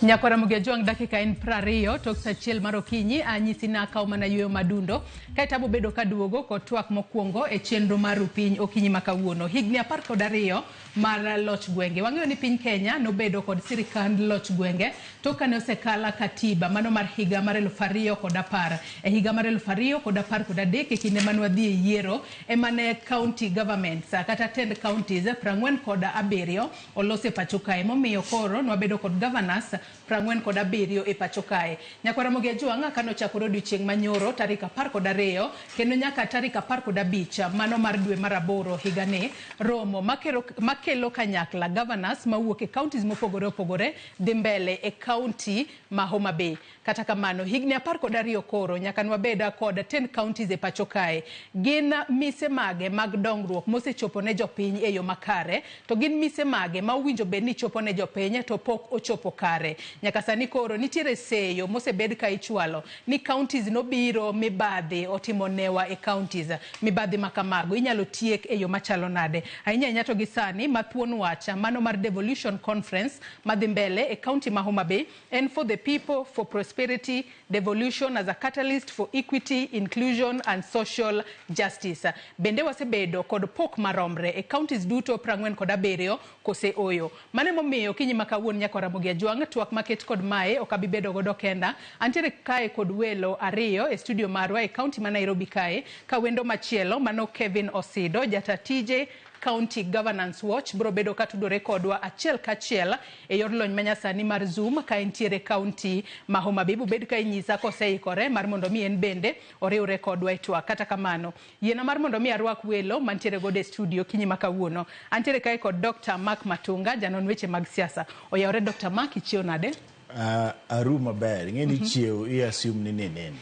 Nyakora mugejuang dakika en prario tok sachiel marokinyi anyisi na kao mana yueyo madundo kaita bedo kaduogo kod twak mokwongo e chenro mar piny okinyi makawuono higni 12 mar Loch Gwenge. Wang'eyo ni piny Kenya nobedo kod sirikand Loch Gwenge tok kane osekala katiba mano mar higa mar 2010 e higa mar 2013 e kinde mane wadhi e yiero emane county governments kata 10 counties 47 olose pacho kae momiyo koro nwabedo kod governors 47 e pacho kae. Nyakora mugejuang kano chakoro odiochieng' manyoro tarik 12 kendo nyaka tarik 15 mano mar dwe mar 8 higani romo makelo kanyakla governors mawuok e counties mopogore opogore dhi mbele e county ma Homa Bay. Kata kamano higni 12 koro nyaka nwabeda kod 10 counties e pacho kae. Gin mise mage mag dongruok mosechopo ne jopiny e yo makare to gin mise mage ma uwinjo bed ni chopo ne jopiny to pok ochopo kare. Nyaka sani koro nitiere seyo mosebed ka ichwalo ni counties nobiro mibadhi otimo newa e counties mibadhi makamago inyalo tiek e yo machalo nade. Ahinya to gisani mathuon wacha mano mar devolution conference madhi mbele e county ma Homa Bay and for the people for prosperity devolution as a catalyst for equity inclusion and social justice. Bende wasebedo kod pok maromre e counties duto 47 kose oyo. Mane momiyo kinyi makawuon nyakora mugejuang twak maket kod mae okabibedo godo kenda antiere kae kod welo ariyo e studio marwa e county ma Nairobi kae ka wendo machielo mano Kevin Osido jata TJ County Governance Watch bro bedo katudore kodwa achiel kachiel e yor lony manyasani mar Zoom ka entiere county ma Homa Bay bed ka inyisa koseikore mar mondo mi en bende oriwre kodwa e twak. Kata kamano yiena mar mondo mi arwak welo mantiere godo e studio kinyi makawuono antiere kae kod Dr. Mark Matunga janon weche mag siasa. Oyawre Dr. Mark ichio nade? Aru maber ngeni chiew I assume ni nendo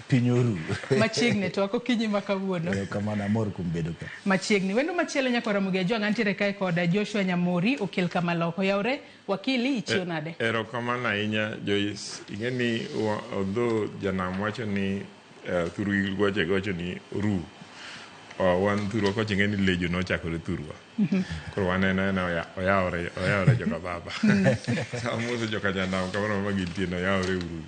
pinyoru machiegni to ako kinyi makawuono kamana mor kumbedo ka machiegni wendo machielo nyakora mugejuang antiere kae kod Joshua Nyamori okil kama Loch. Oyawre wakili ichio nade? Erokamano ahinya Joyce. Ingeni although janam wacho ni thuru goche ni ru wan thuru ko chingeni lejo no chakore thurwa koro wanena oyawre joka baba samuso joka janam kamano magintino oyawre uru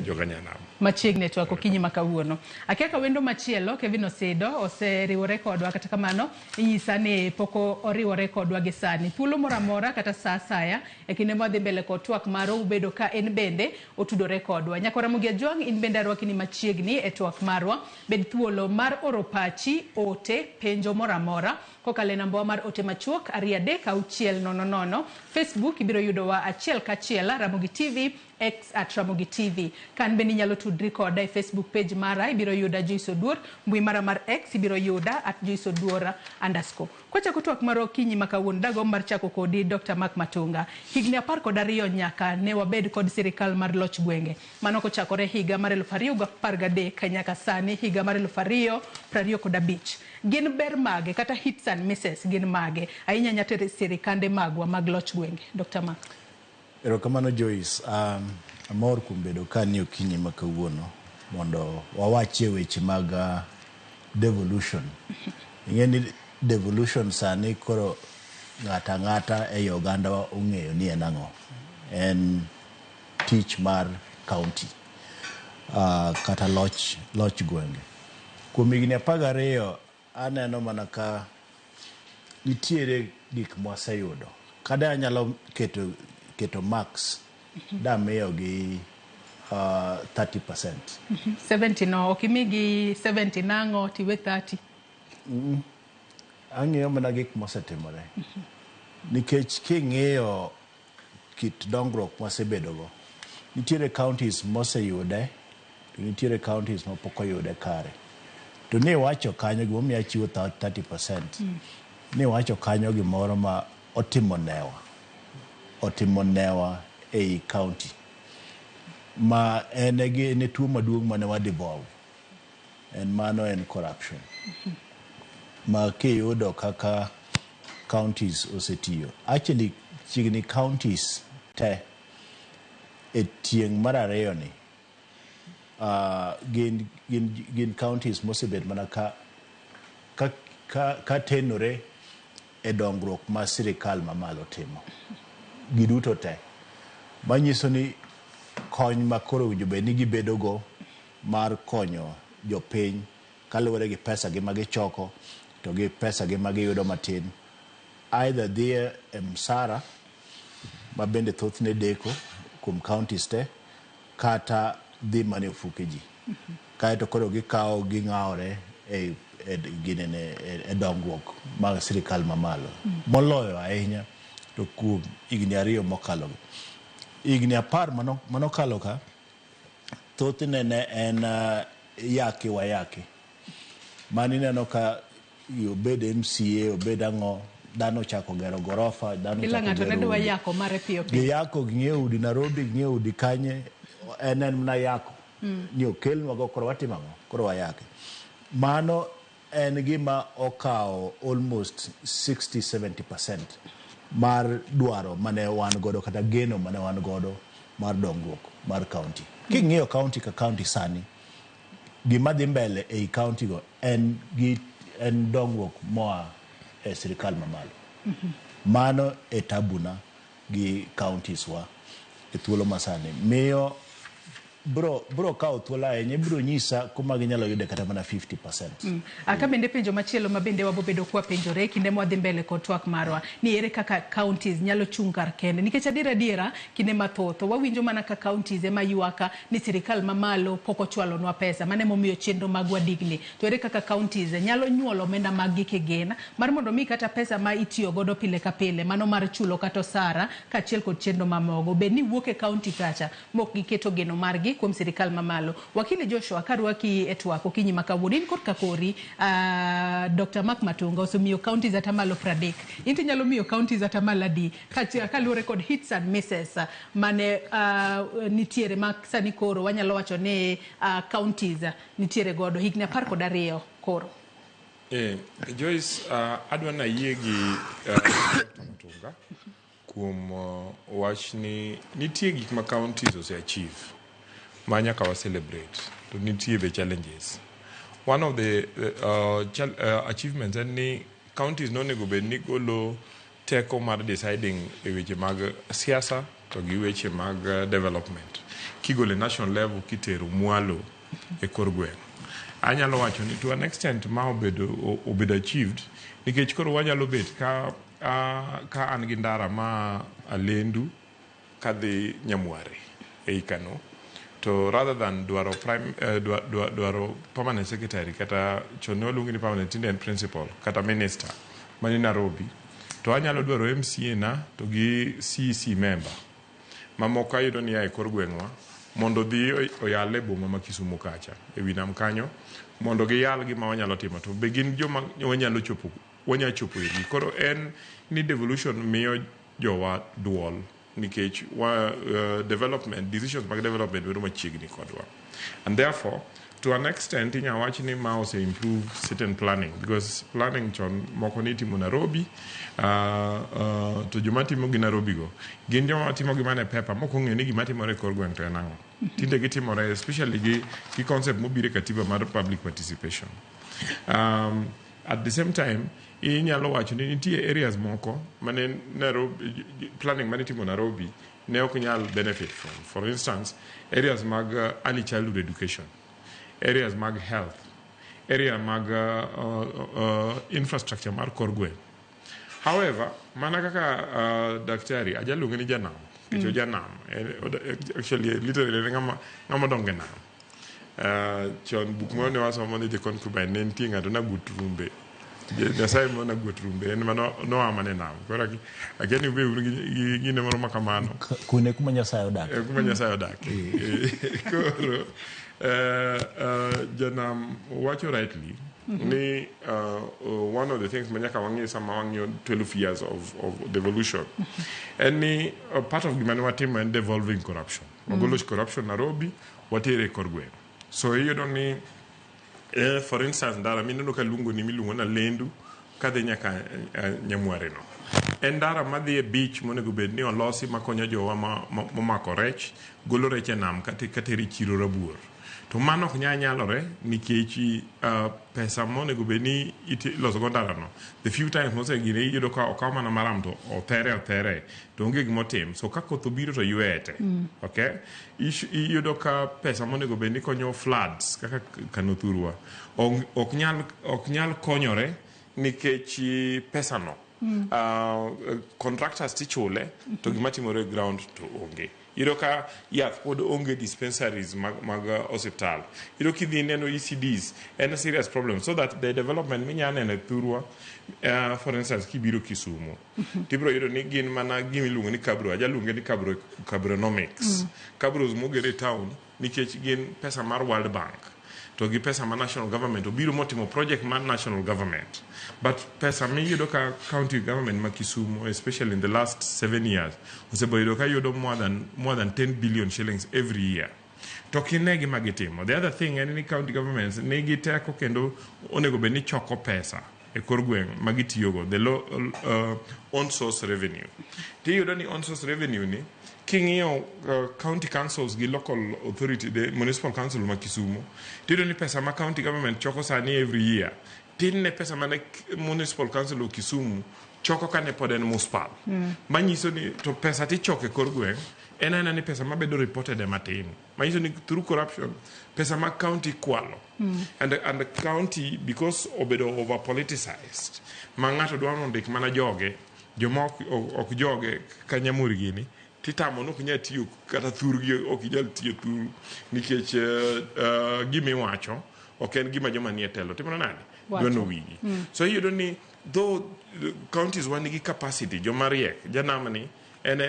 joka nyanam machiegni to ako kinyi makawuono akeka wendo machielo Kevin Osido oseriwore kodwa kata kamano inyisa ni poko oriwore kodwa gi sani thuolo moramora kata saa saya e kinde madhi mbele kod twak maro ubedo ka en bende otudore kodwa. Nyakora mugejuang in bende arwakini machiegni e twak marwa bed thuolo mar oro pachi ote penjo moramora kokale namba mar ote machuok 33600 Facebook ibiro yudo wa achiel kachiel Ramogi TV X @Ramogi TV. Kan bende nyalo tudri koda e Facebook page mara ibiro yuda Joyce Oduor, mbui mara mar X ibiro yuda @JoyceOduor_. Kwacha kutwak maro kinyi makawuono dago mar chako kodi Dr. Mark Matunga. Higni 12 nyaka ne wabed kod sirikal mar Loch Gwenge. Mano kochakore higa mar 2013 nyaka sani higa mar 2025. Gin ber mage kata hits and misses gin mage ahinya nyatere sirikande magwa mag Loch Gwenge. Dr. Mark. Erokamano Joyce. Amor kumbedo kani okinyi makawuono mondo wawache weche mag devolution. Ingeni devolution sani koro ngata e Uganda ong'eyo ni enang'o en tich mar county kata Loch Gwenge. Kuom higni 12 aneno mana ka nitiere gik mwaseyudo kada anyalo keto max damiyo gi 30%. 70 no okimigi 70 nango tiwe 30. Ang'eyo mana gik mosetimore nikech king'eyo kit dongruok mwasebedogo nitiere counties moseyude to nitiere counties mapok oyude kare to ne wacho kanyo gimomiyo achiwo 30%. Ne wacho kanyo gimoro ma otimo newa ei county ma ne tuo maduong' mane wadevolve en corruption ma kiyudo kaka counties osetiyo actually chigni counties te e tieng' mar ariyo ni gin counties mosebed mana ka tenore e dongruok ma sirikal mamalo timo giduto te manyiso ni kony makoro winjo bed ni gibedogo mar konyo jopiny kaluwore gi pesa gi magichoko to gi pesa gi magiyudo matin either dhie msara ma bende thothne deko kuom counties te kata dhi mane ofuke ji kaeto koro gikawo ging'awore e dongruok mag sirikal mamalo moloyo ahinya to kuom higni 2 mokalogi. Higni 10 manokalo ka thothne ne en yaki wayaki mani neno ka obed MCA obed ang'o dhano chako gero gorofa dhano yako ging'eyo udi Nairobi ging'eyo udi kanye en mna yako ni okelnwago koro watimo ang'o koro wayake mano en gima okawo almost 60-70% mar dwaro mane wan godo kata geno mane wan godo mar dongruok mar county. King'iyo county ka county sani gima dhi mbele ei county go en dongruok moa e sirikal mamalo. Mano e tabuna gi counties wa e thuolo masani miyo bro kawo thuolo ahinya bro nyisa kuma ginyalo yude kata mana 50%. Aka bende penjo machielo ma bende wabobedo kwa penjore kinde mwadhi mbele kod twak marwa ni ere kaka counties nyalo chung kar kende nikech adiera kinde mathoth wawinjo mana ka counties ema yuaka ni sirikal mamalo poko chwalonwa pesa mane momiyo chenro magwa digni to ere kaka counties nyalo nyuolo omenda maggi kigena mar mondo mi kata pesa ma itiyo godo pile ka pile mano mar chulo kata sara kaachiel kod chenro mamogo bed ni wuok e county kacha mok giketo geno margi kuom sirikal mamalo. Wakili Joshua karwaki etwak okinyi makawuono in kod kakori Dr. Mark Matunga osemiyo counties atamalo 30 inti nyalo miyo counties atamalo adi kaluwore kod hits and misses mane nitiere sani koro wanyalo wacho ne counties nitiere godo higni 12 koro. Joyce adwa na yie gi Dr. Matunga kuom wach ni nitie gik ma counties ose achieve manya ka celebrate to nitie the challenges. One of the achievements and ni counties no nego bed ni golo teko mar deciding e weche mag siasa to gi weche mag development kigole national level kitero mwalo e kor gweng. Anyalo wacho ni to an extent ma obedo achieved nikech koro wanyalo bet ka an gi ndara ma alendu kadhi nyamware e ikano to rather than dwaro permanent secretary kata chono lungi ni permanent intended principal kata minister mani Nairobi to anyalo dwaro MCA na to gi CEC member mamoko ayudo ni ya e kor gweng'wa mondo dhi oyale boma ma Kisumu kacha e winam kanyo mondo giyal gima wanyalo timo to be gin joma wanyalo chopo irgi koro en ni devolution miyo jowa duol nikech development decisions mag development bedo machiegni kodwa and therefore to an extent inya wach ni ma ose improve certain planning because planning chon moko ni timo Nairobi to joma timo gi Nairobi go gin joma timo gi mane paper moko ng'e ni gima timore kor gweng' to enang'o tinde gitimore especially gi concept mobire katiba mar public participation at the same time inyalo wacho ni nitie areas moko mane Nairobi planning mane timo Nairobi ne ok nyal benefit from. For instance, areas mag early childhood education, areas mag health, area mag infrastructure mar kor gweng'. However, mana kaka daktari ajaluonge ni janam, kicho janam actually literally ngama donge nam. Chon buk mo ne wasomo ni the concubine ne ntie ng'ato na gutrumbe Nyasaye mona gutrumbe en mano no amane nam kora ageni be gine moro makamano kune kuma Nyasaye odak kuma Nyasaye odak koro janam wacho rightly ni one of the things manyaka wangi sama wangyo 12 years of devolution and ni part of the manwatim and devolving corruption magolo corruption Nairobi watere korgwe so you don't need for instance ndara mineno ka lungo ni milungo na lendu kadhe nyaka nyamware no endara madhi e beach monego bed ni olosi makonyo jowa momako rech golo rech e nam kateri chiro rabuor to mano ok nyalore nikech pesa monego bed ni iloso go ndalano the few times mosegine iyudo ka okaw mana maram to othere to onge gimotim so ka koth obiro to ywete okay iyudo ka pesa monego bed ni konyo floods kaka kano thurwa ok nyal konyore nikech pesa no contractors tichule to gima timore ground to onge iyudo ka yath pod onge dispensaries mag hospital iyudo kidhi neno ECDs en a serious problem so that the development minya neno thurwa for instance kibiro Kisumu tibiro yudo ni gin mana gimiluongo ni kabro ajaluonge ni cabronomics cabros mogere town nikech gin pesa mar World Bank to gi pesa ma national government obiro motimo project mar national government but pesa miyudo ka county government ma Kisumu especially in the last 7 years oseboyudo ka yudo more than 10 billion shillings every year to kinegi magitimo the other thing en ni county governments nigi teko kendo onego bed ni choko pesa e kor gweng' magitiyogo the on source revenue tiyudo ni on source revenue ni king'iyo county councils gi local authority the municipal council ma Kisumu tiyudo ni pesa ma county government choko sani every year tin ne pesa mane municipal council of Kisumu choko kane pod en muspal manyiso ni to pesa tichoko e kor gweng' en ni pesa mabedo reported e matin manyiso ni through corruption pesa ma county kwalo and the county because obedo over politicized ma ng'ato dwaro ndik mana joge joma ok joge kanyamuri gini titamo no kunya tiyo kata thurgi ok ijal tiyo thuru nikech gimiwacho ok en gima joma nie telo timona nade dono wigi so you don't need though counties wanigi capacity joma riek janamani and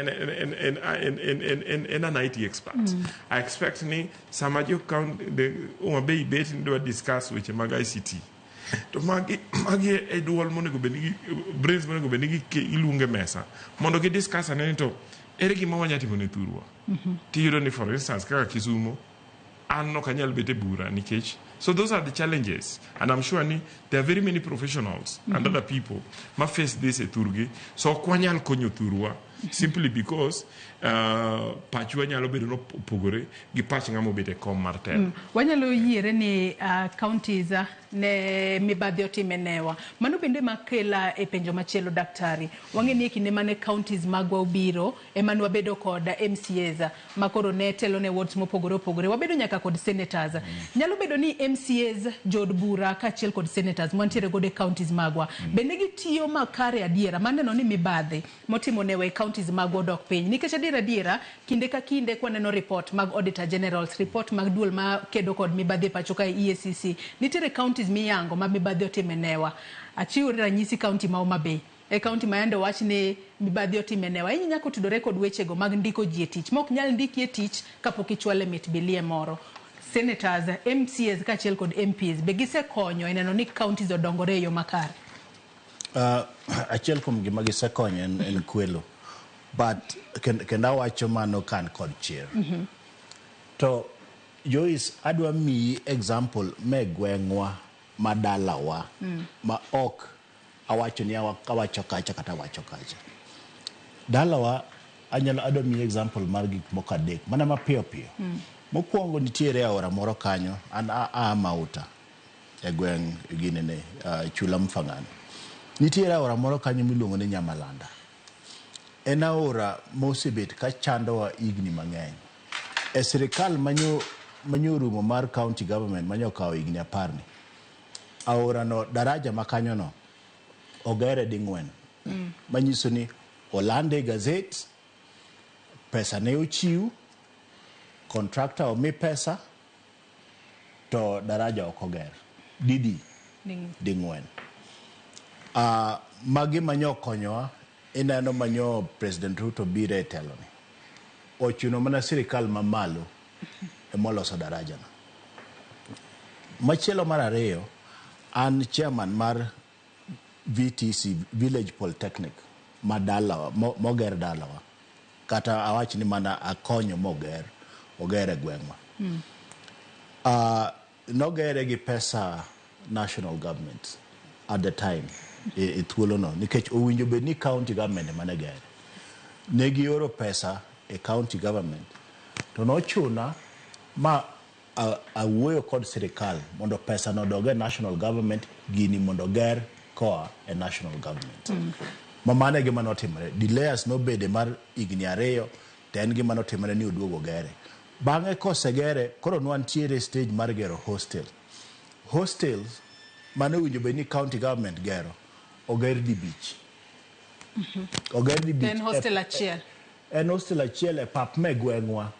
an IT expert. I expect ni samajo count the be bet do discuss which mag ICT. To magi e dual monego benigi brains monego benigi ilunge mesa. Mondo gi discuss aneni to ere gima wanyati mone thurwa. Tiyudo ni for instance kaka Kisumu an no kanyal bete bura nikech so those are the challenges and I'm sure ni there are very many professionals and other people ma face this e thurgi so kwanyal konyo thurwa simply because pachwa nyalo bedo no pogore gi pach ngamo bete kom martel wanyalo yiere ni counties ne mibadhi otimenewa mano bende makela e penjo machielo daktari wang'eni kinde mane counties magwa obiro emanwa bedo kod MCAs makoro ne telo ne wards mopogore wabedo nyaka kod senators nyalo bedo ni MCAs jod bura kachiel kod senators mantiere gode counties magwa bende gitiyo makare adiera maneno ni mibadhi motimo newe counties magwa dok piny nikech adiera kinde ka kinde kwaneno report mag auditor generals report mag duol ma kedo kod mibadhi pacho ka EACC nitiere counties miyango ma mibadhi otimenewa achiwo ranyisi county ma Homa Bay e county mayande wach ni mibadhi otimenewa inya nyako tudore kod wechego mag ndiko ji e tich mok nyal ndiki e tich kapok ichwale mit bilie moro senators MCAs kachiel kod MPs be gisekonyo eneno ni counties odongore yo makare achiel kuom gima gisekonyo en kwelo but kenda wacho mano kan kod chir to Joyce adwa mi example me gweng'wa madalawa ma ok awacho ni awacho kacha kata wacho kacha dalawa anyalo adwa mi example mar gik moko adek mana mapiyo mokwongo nitiere aora moro kanyo an Mauta e gweng' ginene chula Mfangano nitiere aora moro kanyo miluongo ni Nyamalanda en aora mosebet ka chandowa higni mang'eny e sirikal manyorumo mar county government manyokawo higni 10 aora no daraja makanyo no ogere ding'wen manyiso ni olande gazette pesa ne ochiw contractor omi pesa to daraja ok oger ding'wen magi manyo konyowa ineno manyo President Ruto bire e telo ni ochuno mana sirikal mamalo emoloso daraja no machielo mar ariyo an chairman mar VTC Village Polytechnic madalawa moger dalawa kata awach ni mana akonyo ogere gweng'wa nogere gi pesa national government at the time thuolo no nikech owinjo bed ni county government mane gere negi oro pesa e county government to nochuna ma awuoyo kod sirikal mondo pesa no doge national government gini mondo ger koa e national government. Mamane gima notimore. Delayers nobede mar higni 2 to en gima notimore ni oduogo gere. Bang'e kosegere koro nwantiere stage mar gero hostels mane winjo be ni county government gero oger di beach. Oger di beach. En hostel achiel. En hostel achiel e pap me gweng'wa.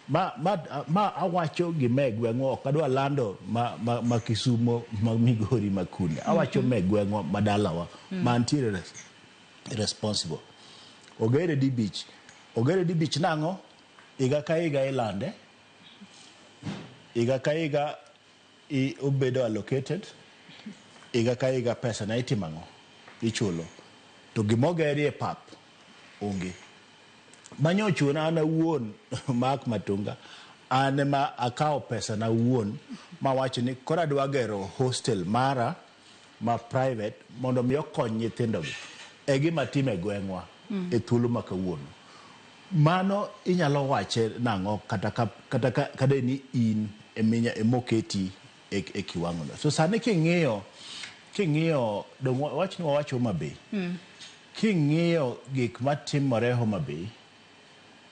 Ma awacho gi me gweng'wa ok adwa lando ma Kisumo ma Migori ma Kunya. Awacho me gweng'wa madalawa mantiere responsible. Ogere di beach nango iga ka iga ilande. Iga ka iga obedo allocated. Iga ka iga pesa na itimango ichulo. To gimogeri e pap onge. Manyochu na ana wuon Mark Matunga ane ma akao pesa na wuon ma wacho ni kora dwa gero hostel mara ma private mondo mi okony nyithindo gi e gima time gweng'wa e thuolo ma kawuono. Mano inyalo wache nango kata ni in emoketi e kiwango no. So sani king'iyo wach ni wawacho Homa Bay. King'iyo gik matimore Homa Bay,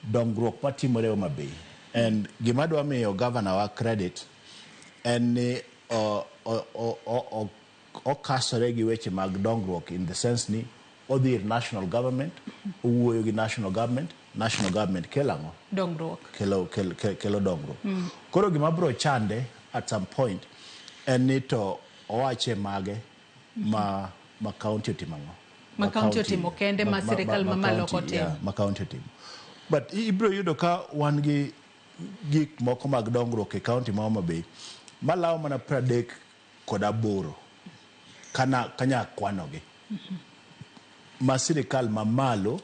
dongruok matimore Homa Bay, and gima dwa miyo governor wa credit en ni okasore gi weche mag dongruok in the sense ni odhir national government, owuoyo gi national government kelango Dongruok. Kelo dongruok. Koro gima bro chande at some point en ni to owache mage ma county otimango. Ma county otimo kende ma sirikal mamalo kotimo. Ma county otimo. But ibro yudo ka wan gi gik moko mag dongruok e county ma Homa Bay malawo mana 38 kanya kwanogi. Ma sirikal mamalo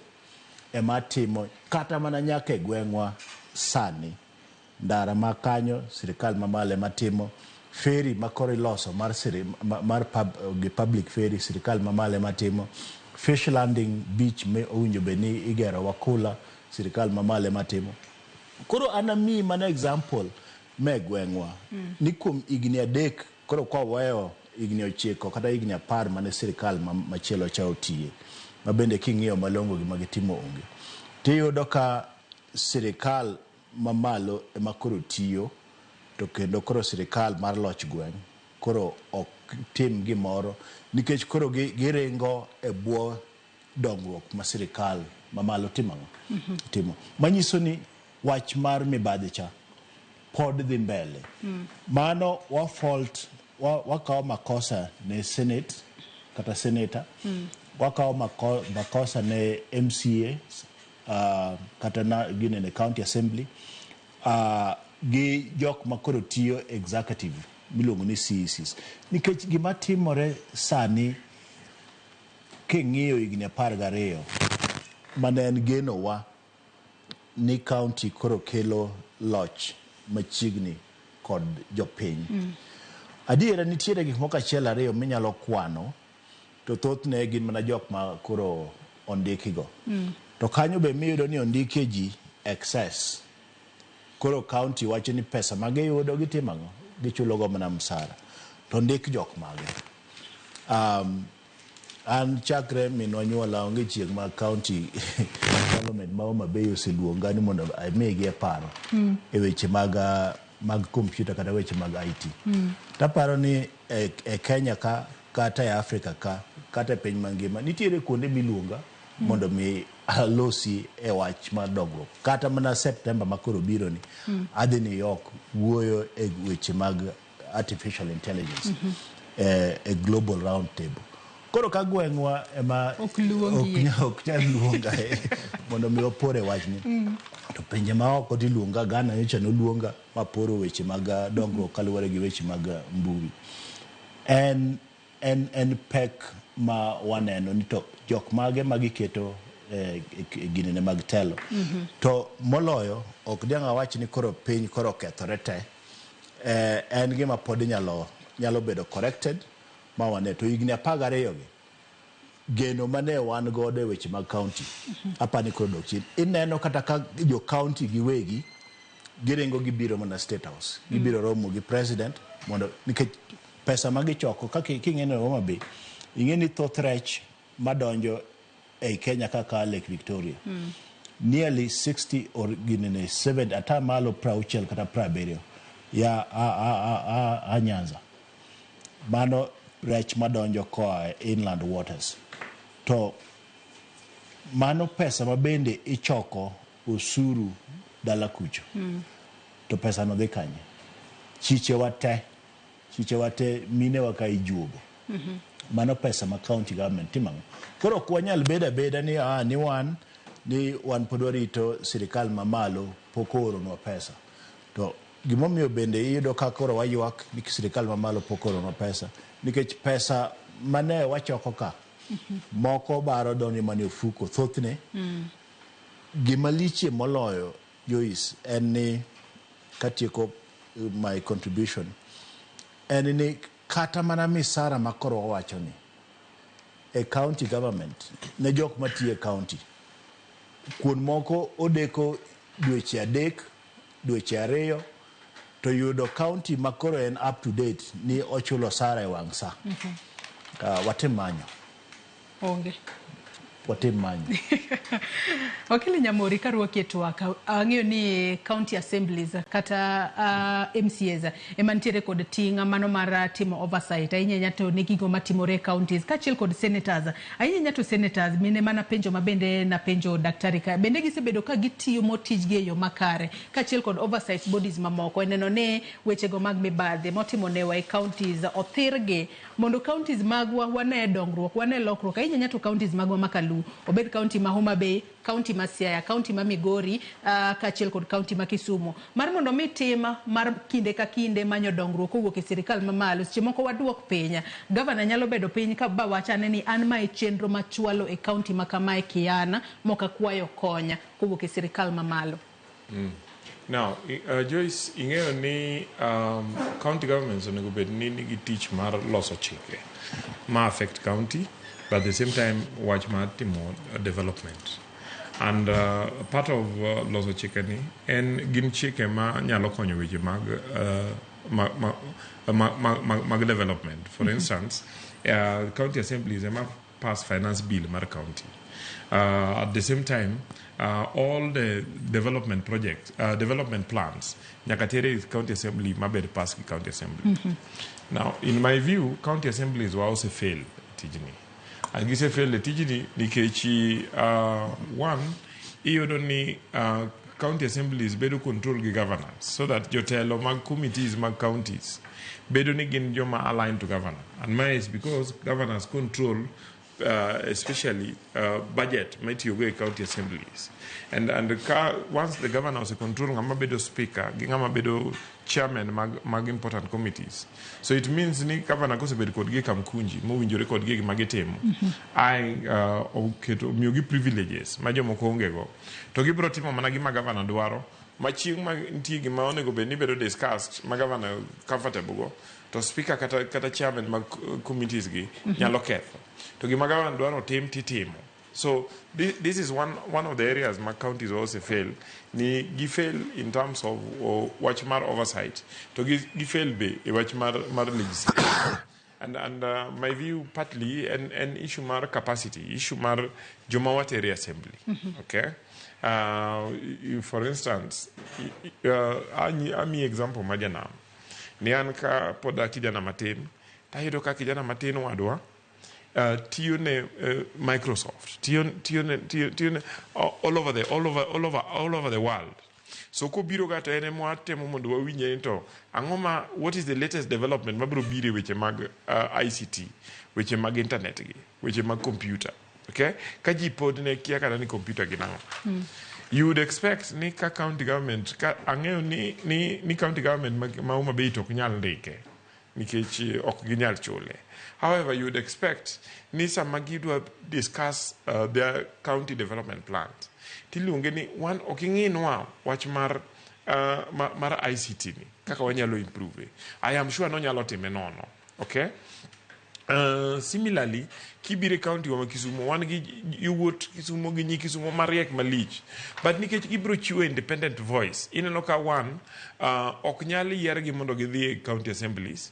ema timo kata mana nyaka e gweng'wa sani. Ndara ma kanyo sirikal mamalo ema timo. Ferry makoro iloso mar public ferry sirikal mamalo ema timo. Fish landing beach me owinjo be ni igero Wakula sirikal mamalo ema timo. Koro anami mana example me gweng'wa ni kuom higni 3 koro kwa wayo higni 9 kata higni 10 mane sirikal machielo cha otiye ma bende king'iyo malongo gi magitimo onge. Tiyudo ka sirikal mamalo ema koro tiyo to kendo koro sirikal mar Loch gweng' koro ok tim gimoro nikech koro giringo e bwo dongruok ma sirikal mamalo timo. Manyiso ni wach mar mibadhi cha pod dhi mbele. Mano wakawo makosa ne Senate kata Senator. Wakawo makosa ne MCA kata na gine ne County Assembly. Gi jok makoro tiyo executive miluongo ni CECs. Nikech gima timore sani king'iyo higni 12 mane en geno wa ni county koro kelo loch machiegni kod jopiny. Adiera nitiere gik moko 1-2 minyalo kwano to thothne gin mana jok ma koro ondikigo. To kanyo be miyudo ni ondike ji excess. Koro county wacho ni pesa magiyudo gitimango gichulogo mana msara. To ndik jok mage. An chakre minwa nyuola onge chieng' ma county government ma Homa Bay oseluonga ni mondo amigi paro e weche mag computer kata weche mag IT. Taparo ni e Kenya kata e Africa kata e piny mangima nitiere kuonde miluonga mondo mi alosi e wach mar dongruok. Kata mana September makoro biro ni adhi New York wuoyo e weche mag artificial intelligence a global round table. Koro ka gweng'wa ema ok nyal luonga mondo mi opore wachni. To pinje ma oko tiluonga Ghana nyocha noluonga maporo weche mag dongruok kaluwore gi weche mag mbui. En pek ma waneno ni to jok mage magiketo ginene mag telo. To moloyo ok dianga wach ni koro piny koro kethore te. En gima pod nyalo bedo corrected ma wane to higni 12 gi geno mane wan godo e weche mag county apani koro dok chien. Ineno kata ka jo county giwegi giringo gibiro mana State House. Gibiro romo gi president mondo nikech pesa ma gichoko kaka king'eno Homa Bay ing'eni thoth rech madonjo ei Kenya kaka Lake Victoria. Nearly 60 or 70 ata malo 60 kata 70 ya a Nyanza. Mano rech madonjo koa inland waters. To mano pesa mabende ichoko usuru dala kucho. To pesa no dhi kanye. Chiche wate mine waka ijuogo. Mano pesa ma county government timango. Koro kwanyal beda ni wan podorito sirikal mamalo pokoro no pesa. To gimomiyo bende iyudo ka koro wayuak ni sirikal mamalo pokoro no pesa. Nikech pesa mane wachoko ka. Moko baro doni mane ofuko thothne. Gima liche moloyo Joyce en ni katieko my contribution en ni kata mana misara makoro wawacho ni a county government ne jok matiye county kuon moko odeko dweche 3 dweche 2 to yudo county makoro en up to date ni ochulo sara e wang' sa. Watim manyo onge watim manyo. Wakili Nyamori karuoki twak ang'eyo ni county assemblies kata MCAs emantiere kod tinga mano mar timo oversight ahinya to ne gigo matimore counties kachiel kod senators ahinya to senators mine mana penjo mabende na penjo daktari ka bende gisebedo ka gitiyo motijgi e yo makare kachiel kod oversight bodies mamoko eneno ne wechego mag mibadhi motimo ne wa counties othirgi mondo counties magwa wane dongruok wane lokruok ahinya to counties magwa makalu obed county ma Homa Bay, county ma Siaya, county ma Migori, kachiel kod county ma Kisumu. Mar mondo mi tema mar kinde ka kinde manyo dongruok kowuok e sirikal mamalo. Seche moko waduok piny. Governor nyalo bedo piny ka ba wachane ni an ma e chenro machwalo e county ma kamae Kiana moka kwayo konya kowuok e sirikal mamalo. Now, Joyce, ing'eyo ni county governments onego bed ni nigi tich mar loso chike ma affect county, but at the same time watch mar timo development. And part of loso chike ni en gin chike ma nyalo konyo weche mag development. For instance, county assemblies ema pass finance bill mar county. At the same time, all the development projects, development plans, nyakatere county assembly mabed pass county assembly. Now, in my view, county assemblies will also fail tijini. And you say fail tijini nikechi one, iyudo ni county assemblies bedo control the governance so that jotelo mag committees mag counties bedo ni gin joma aligned to governor. And mine is because governors control especially budget might you go county assemblies and once the governor was controlling ngama bedo speaker ngama bedo chairman mag important committees, so it means ni governor kose bedo kod gi kamkunji mo winjore kod gi magitimo oketo miyogi privileges ma jomoko ongego to gibro timo mana gima governor dwaro machieng' ma nitie gima onego bed ni bedo discussed ma governor comfortable go to speaker kata chairman mag committees gi nyalo ketho to gima governor dwaro titimo. So this is one of the areas my counties also fail. Ni gi fail in terms of watch mar oversight. To gi fail be watch mar legislation. And my view partly an issue mar capacity, issue mar Jomawat area assembly. Okay. For instance, ami example majanam. Nian ka poda kijana matin. Tahido ka kijana matin wadwa. Tione Microsoft, tione all over the world. So ko biro gata ene mwate mondo wawinje into angoma what is the latest development mabro bire weche mag ICT, weche mag internet gi, weche mag computer. Okay? Kaji pod ne kia kana ni computer ginango. You would expect ni ka county government ka angeo ni county government ma Homa Bay tok nyal ndike. Nikech ok ginyal chule. However, you would expect Nisa Magidwa discuss their county development plans. Tilunge ni one okinginwa watch mar ICT ni kaka wanyalo improve. I am sure no nyalo time nono. Okay? Similarly, Kibire County wa Kisumu, one you would Kisumu Gini Kisumu Mariek Malich. But Nikech Ibro Chiwe independent voice. In Anoka one, Oknyali Yergi Mondogidi county assemblies.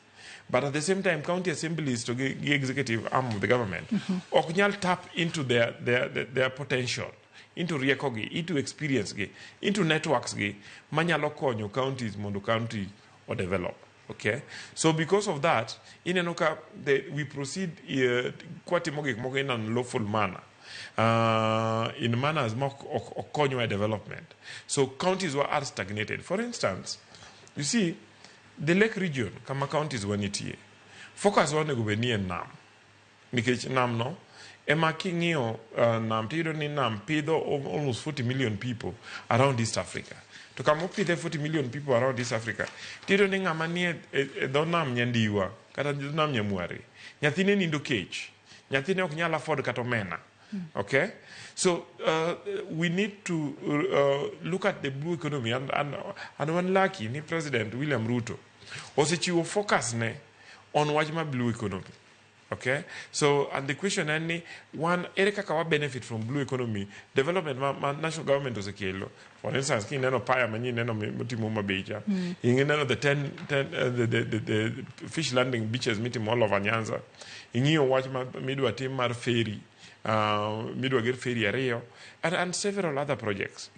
But at the same time, county assemblies to the executive arm of the government, Oknyal tap into their potential, into Riekogi, into experience, into networks, Manyalo Konyo counties, Mondo County or develop. Okay, so because of that, in Enoka, we proceed quite in a lawful manner, in manners more of development. So counties were stagnated. For instance, you see, the Lake region, Kama counties were not here. Focus on the Gubeni and Nam. Nikech Nam no, Emma Kingio Nam, Tidoni Nam, Pido almost 40 million people around East Africa. To come up with the 40 million people around East Africa, Tidoni Namani Donam Nyandiwa, Katanam Yamuari, Yathine Nindo Cage, Yathine Oknyala Ford Katomena. Okay? So we need to look at the blue economy and one lucky ni President William Ruto. Also, you will focus on Wajima blue economy. Okay? So, and the question any one Erika Kawa benefit from blue economy development national government was a kilo. For instance, kin neno paya mani neno mutimuma beja. Inge neno the fish landing beaches meeting all over Nyanza. Inge Wajima midwa team mar ferry. Midwagir Ferry Rio, and several other projects.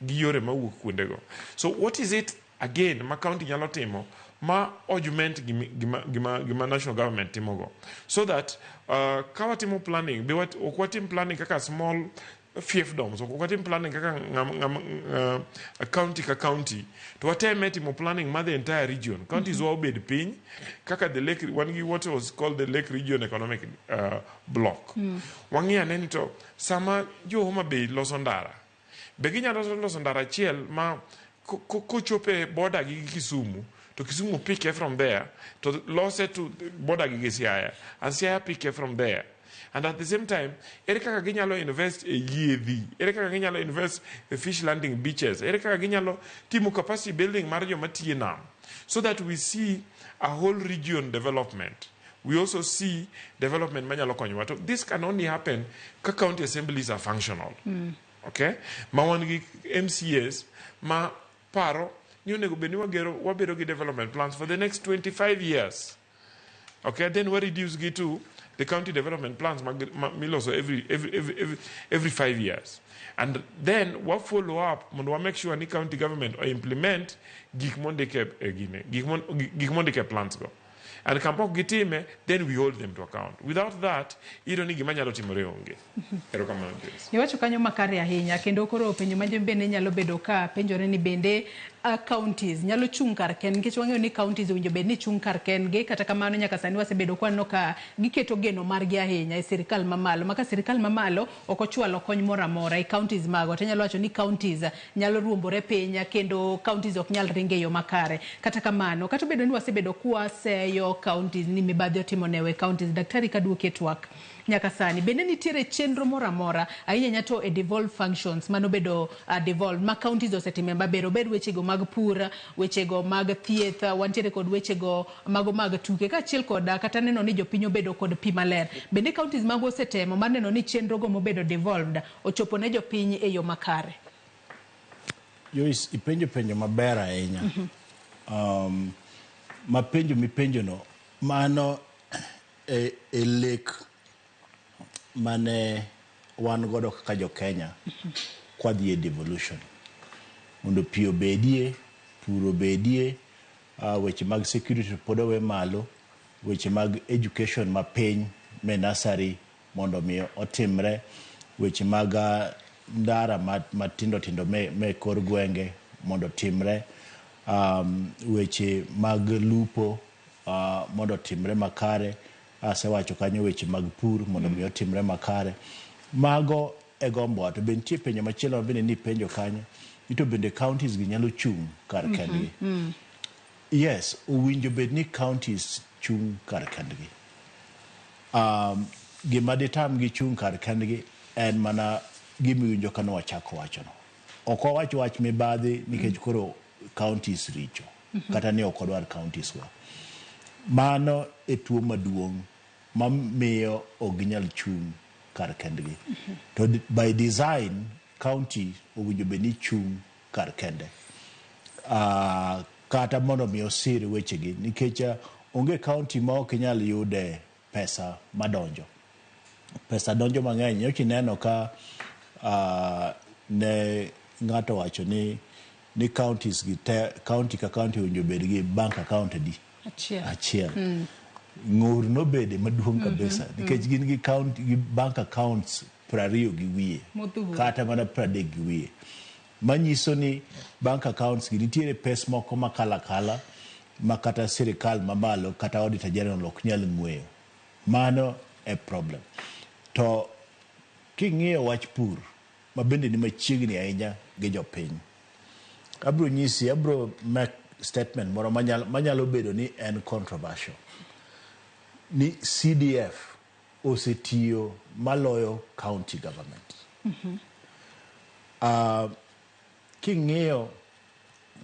So what is it again? Ma county yalo timo, ma augment gima national government timogo. So that kawa timo planning, be what okwatim planning kaka small fiefdoms, okwatim planning kaka county. To what time metimo planning ma the entire region. Counties were obeyed pin, kaka the lake what was called the Lake Region Economic Block. Wangi anenito sama jo Homa Bay Losondara. Beginya Losondara chiel ma chope border gi Kisumu. To Kisumu pick from there. To Lose to border gi Siaya. And Siaya pick from there. And at the same time, Erika Kaginyalo invest a yearly. Erika Kaginyalo invest a fish landing beaches. Erika Kaginyalo timu capacity building Mario Matienam. So that we see a whole region development. We also see development Manyalo Konywato. This can only happen because county assemblies are functional. Okay? Ma wangi MCS, ma paro, new nego beniwa gero, waberogi development plans for the next 25 years. Okay? Then we reduce to the county development plans miloso every 5 years. And then what follow up, we make sure any county government or implement gigmonde plans go. And kampok gitime, then we hold them to account. Without that, you don't need gimanya lotimureonge. Iwacho kanyo makare ahinya kendo koro penjo manjo bende nyalo bedo ka penjore ni bende counties nyalo chung kar ken nikech wang'eyo ni counties winjo bed ni chung kar ken ge kata kamano nyaka sani wasebedo kwano ka giketo geno margi ahinya e sirikal mamalo maka sirikal mamalo ok ochwalo kony moro amora e counties mago to nyalo wacho ni counties nyalo ruombore piny kendo counties ok nyal ringe yo makare kata kamano kata bedo ni wasebedo kuaseyo counties ni mibadhi otimo newe counties daktari kaduoke twak nyaka sani bende nitiere chenro moro amora ahinya nyato e devolve functions mano bedo devolve ma counties osetime mabero bed wechego mag pur wechego mag thieth wantiere kod wechego mago mag tuke ka chiel koda kata neno ni jopinyo bedo kod pi maler bende counties mago osetemo mar neno ni chenro go mobedo devolved ochopo ne jopiny e yo makare. Yois ipenjo maber ahinya. Mapenjo mipenjo no mano e lake mane wan godo kaka jo Kenya kwa dhie devolution mondo pi obedie puro bedie weche mag security podowe malo weche mag education mapiny me nursery mondo mi otimre weche mag ndara matindo tindo me kor gwenge mondo timre weche mag lupo mondo timre makare asewacho kanyo weche mag pur mondo mi otimre makare mago e gombo to bentie penjo machielo bende ni penjo kanyo ito bende counties gi nyalo chung kar kendgi. Yes, owinjo bed ni counties chung kar kendgi. Gima ditam gi chung kar kendgi en mana gimiwinjo kano wachako wachono. Ok wawacho wach mibadhi nikech koro counties richo kata ni ok odwar counties wa. Mano e tuo maduong' mamiyo oginyal chung kar kendgi. To by design, county owinjo bed ni chung kar kende. Kata mondo mi osir wechegi nikech onge county ma ok inyal yude pesa madonjo. Pesa donjo mang'eny. Nyocha ineno ka ne ng'ato wacho ni counties gi county ka county owinjo bed gi bank account di achiel. Ng'ur nobede maduong' kabisa nikech gin gi county gi bank accounts 20 gi wiye kata mana 30 gi wiye. Manyiso ni bank accounts gi nitiere pes moko makala makata sirikal mamalo kata auditor general ok nyal ng'weyo. Mano e problem. To king'iyo wach pur mabende ni machiegni ahinya gi jopiny, abro make statement moro manyalo bedo ni en controversial. Ni CDF osetiyo maloyo county government. King'iyo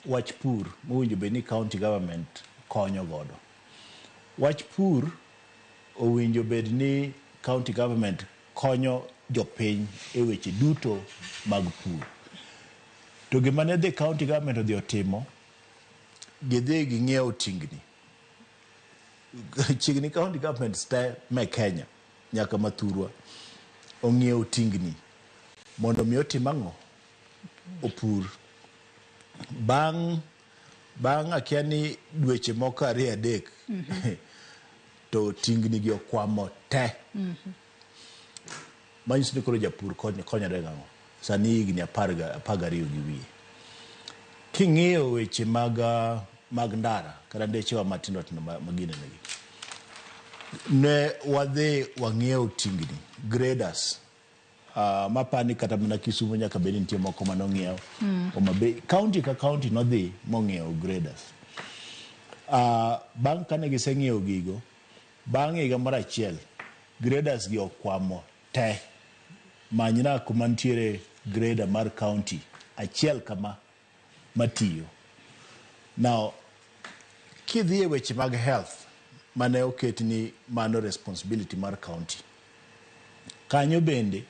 wach pur mowinjo bed ni county government konyo godo. Wach pur owinjo bed ni county government konyo jopiny e weche duto mag pur. To gima ne the county government odhi otimo, gidhi ging'iewo tingni. Chiegni county government te me Kenya nyaka Mathurwa ong'iewo tingni mondo mi otim ang'o? Opur. Bang' akia ni dweche moko 2-3 to tingni gi okwamo te. Manyiso ni koro japur konyore gang'o? Sani higni 12 gi wiye. King'iyo weche mag ndara kata ndechewa matindo magine negi, ne wadhi wang'iewo tingni graders. Mapani kata mana Kisumu nyaka bed nitie moko manong'iew. County ka county nodhi mong'iewo graders. Bang' kane giseng'iewo gigo, bang' higa moro achiel graders gi okwamo te. Manyna kuma nitiere grader mar county achiel kama matiyo. Now, kidhi e weche mag health mane oket ni mano responsibility mar county, kanyo bende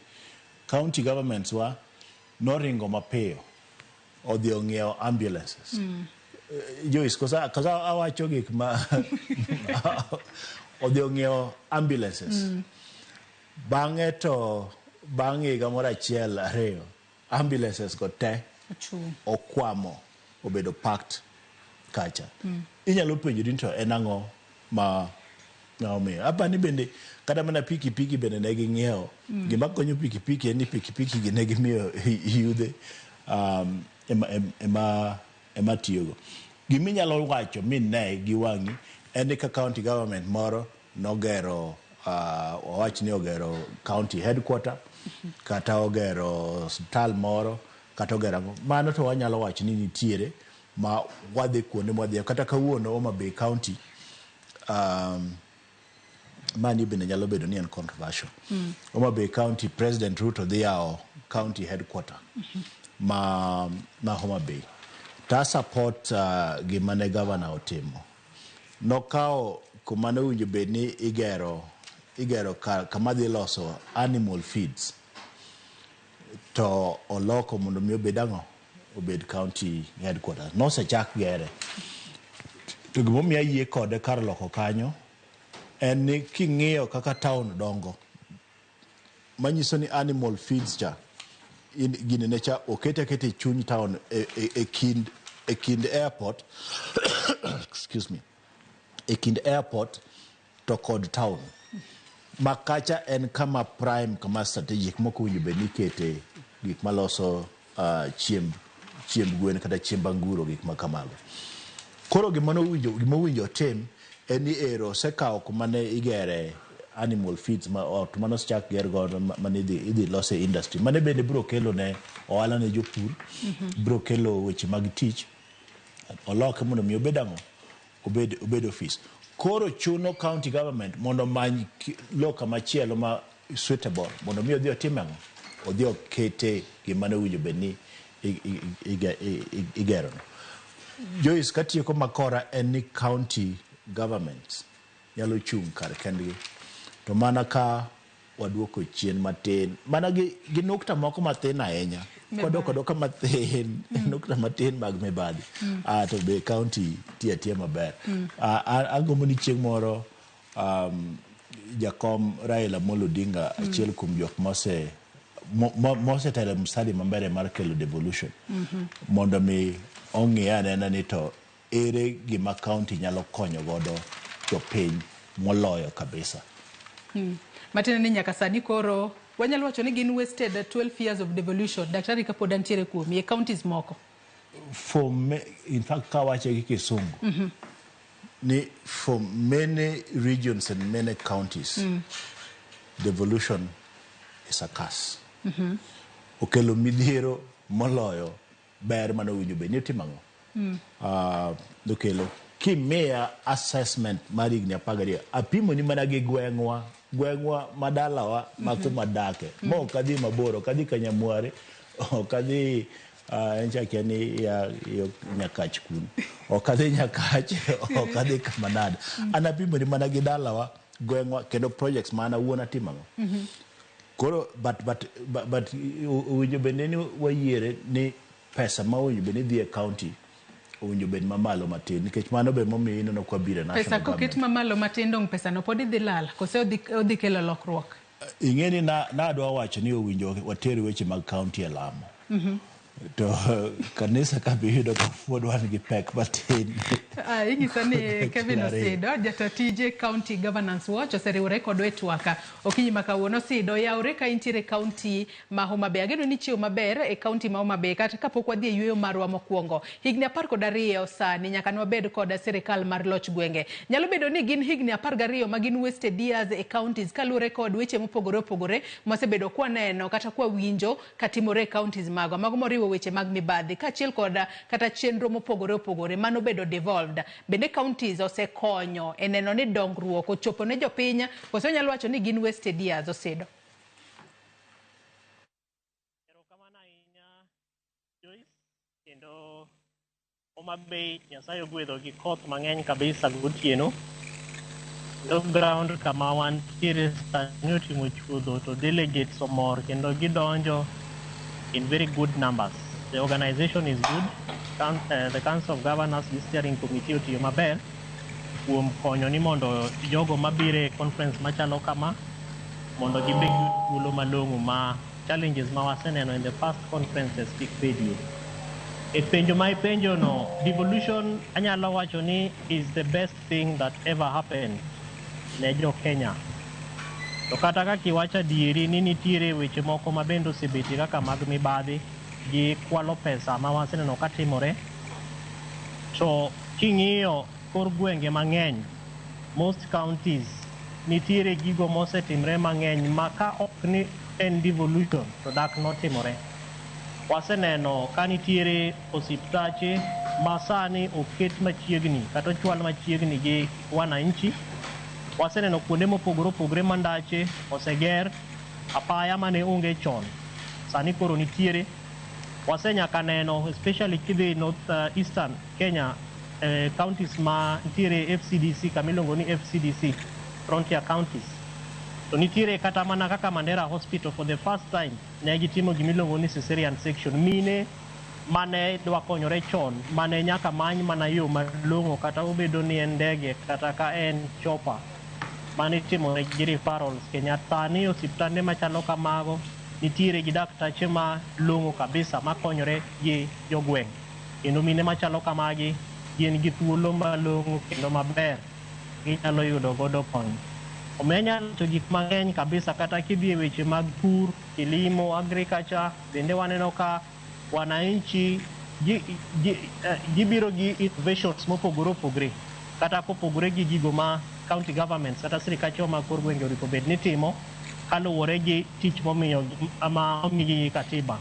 county governments wa noringo mapiyo odhi ong'iewo ambulances. Joyce, kosa awacho gik ma odhi ong'iewo ambulances. Bang' higa moro 1-2 ambulances go te okwamo obedo packed kacha. Inyalo penjori to en ang'o ma omiyo. Apani bende kata mana pikipiki bende ne ging'iewo. Gima konyo pikipiki en ni pikipiki gi ne gimiyo yudhe ema tiyogo. Giminyalo wacho ne gi wang'i en ni ka county government moro nogero wawach ni ogero county headquarter kata ogero hospital moro kata ogero mano to wanyalo wacho ni nitiere ma wadhi kuonde mwadhi kata kawuono Homa Bay County. Mani bende nyalo bedo ni en controversial. Homa Bay County President Ruto dhi yawo county headquarter ma Homa Bay. Ta support gima ne governor otimo. Nokawo kuma ne winjo bed ni igero kama dhi loso animal feeds to oloko mondo mi obed ang'o? Obed county headquarters. Nosechak gere. To gimomiyo ayie kode kar loko kanyo en ni king'iyo kaka town dongo, manyiso ni animal feeds cha gine ne cha okete chuny town e kind airport excuse me, e kind airport to kod town. Makacha en kama prime, kama strategic moko winjo bed ni kete gik maloso chiemb gwen kata chiemb anguro, gik makamago. Koro gima winjo tim en ni ero sekawo kuma ne igere animal feeds to manos chak ger godo mane idhi lose industry mane bende biro kelo ne ohala ne jopur, biro kelo weche mag tich, oloke mondo mi obed ang'o? Obed office. Koro chuno county government mondo many loka machielo ma suitable mondo mi odhi otim ang'o? Odhi okete gima ne winjo bed ni igero. Joyce, katieko makora en ni county governments nyalo chung' kar kendgi to mana ka waduoko chien matin mana gi nukta moko matin ahinya kodoko matin nukta matin mag mibadhi to be county tia maber agombo ni chieng' moro jakom Raila Amolo Odinga achiel kuom jok mose tele mstari mambere mar kelo devolution mondo mi ong'e anena ni to ere gima county nyalo konyo godo jopiny moloyo kabisa. Matin ni nyaka sani koro wanyalo wacho ni gin wasted 12 years of devolution. Daktari kapod antiere kuom ye counties moko. In fact, kawache gi Kisungu. Ni for many regions and many counties, devolution is a curse. Okelo midhiero moloyo ber mano winjo be ni timango. Dokelo kimea assessment mari Higni 10 apimo ni mana gi gwengwa madalawa makuma dake mo kadhi maboro kadhi Kanyamware kadhi encha ni ya Nyakach kun kadhi Nyakach kadhi Kamanada anapimo ni mana gi dalawa gwengwa kendo projects mana wuona timango koro but winjo bende ni wayiere ni pesa ma winjo bende dhi e county winjo ben mamalo matin nikech mano be momiyo ineno kwa bire national pesa koket mamalo matin dong pesa no podi dhi lal kose odhi kelo lokruok. Ing'eni na adwa wacho ni owinjo wateri weche mag county e lamo to kanisa kabiyudo ka pod wan gi pek matin. Ing'isa ni Kevin Osedo jatatije County Governance Watch oseriwore kodwa e twaka okinyi ma kawuono. Osedo yawre ka intiere county ma Homa Bay ageno ni chiwo maber e county ma Homa Bay kata kapok wadhi e yweyo marwa mokwongo Higni 12 sani nyaka nwabed kod sirikal mar Loch Gwenge. Nyalo bedo ni gin Higni 12 ma gin wasted years e counties kaluwore kod weche mopogore opogore mosebedo kwa neno kata kwa winjo katimore e counties mago moriwo weche mag mibadhi kachiel kod kata chenro mopogore opogore mano bedo devolved. Bende counties osekonyo e neno ni dongruok ochopo ne jopiny kose nyalo wacho ni gin wasted years. Osedo kendo Homa Bay Nyasaye ogwedho gi koth mang'eny kabisa gotieno ground kama wantiere sani otimo chuodho to delegates omor kendo gidonjo in very good numbers. The organization is good. The Council of Governors, the steering committee otiyo maber kuom konyo ni mondo jogo mabire conference machalo kama mondo gibed thuolo malong'o ma challenges ma waseneno in the past conferences kik bedie. E penjo ma ipenjo no, devolution anyalo wacho ni is the best thing that ever happened ne jo Kenya. To kata kaka iwacho dieri ni nitiere weche moko ma bende osebetie kaka mag mibadhi gi kwalo pesa ma waseneno katimore, to king'iyo kor gwenge mang'eny, most counties nitiere gigo mosetimre mang'eny ma ka ok ni en devolution to dak notimore. Waseneno ka nitiere osiptache ma sani oket machiegni kata ochwal machiegni gi wananchi. Waseneno kuonde mopogore opogore mandache oseger, apaya mane onge chon sani koro nitiere. Wasenyaka neno especially kidhi north eastern Kenya counties ma nitiere FCDC kamiluongo ni FCDC frontier counties to nitiere kata mana kaka Mandera Hospital for the first time ne gitimo gimiluongo ni cesarean section. Mine mane dwa konyore chon mane nyaka many mana yo malong'o kata obedo ni en ndege kata ka en chopa mane timore gi referrals Kenya. Sani osiptande machalo kamago nitiere gi daktache ma long'o kabisa makonyore gi jogweng', kendo mine machalo kamagi gin gi thuolo malong'o kendo maber ginyalo yudo godo kony. Omenya to gik mang'eny kabisa kata kidhi e weche mag pur, kilimo, agriculture bende waneno ka wananchi gibiro gi innovations mopogore opogore kata kopogore gi gigo ma county governments kata sirikache ma kor gwenge oriko bed ni timo kaluwore gi tich momiyo ama omigi katiba.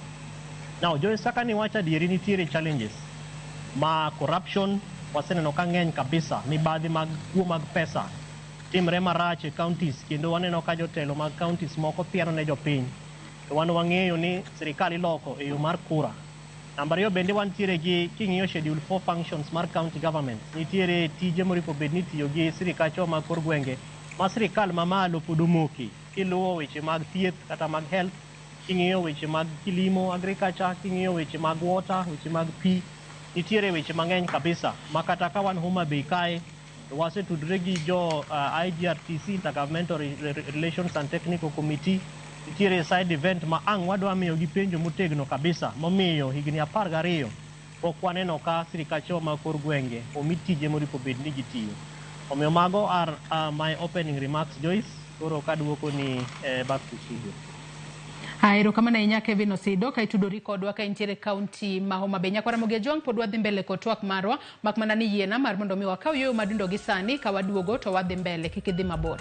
Now Joyce, saka ni wacha dieri nitiere challenges ma corruption waseneno ka ng'eny kabisa, mibadhi mag kuo mag pesa timre marach e counties kendo waneno ka jotelo mag counties moko piero ne jopiny. To wan wang'eyo ni sirikal iloko e yo mar kura. Namba 2 bende wantiere gi king'iyo schedule 4 functions mar county government, nitiere tije moripo bed ni tiyo gi sirikache ma kor gwenge ma sirikal mamalo pod omoki kiluwo weche mag thieth kata mag health, king'iyo weche mag kilimo agriculture, king'iyo weche mag water, weche mag pi, nitiere weche mang'eny kabisa ma kata ka wan Homa Bay kae to wasetudre gi jo IGRTC, Intergovernmental Relations and Technical Committee. Nitiere side event ma ang' wadwa miyo gi penjo motegno kabisa momiyo higni 12 pok waneno ka sirikacho ma kor gwenge omi tije moripo bed ni gitiyo. Omiyo mago are my opening remarks, Joyce. Koro kaduoko ni back to studio. Haero kama na inya Kevin Osido ka itudori kodwa ka intiere county ma Homa Bay. Nyakwara Mogejwang pod wadhi mbele kod twak marwa makmana ni yiena mar mondo mi wakaw yoyo madundo gi sani ka waduogo to wadhi mbele kik idhi mabor.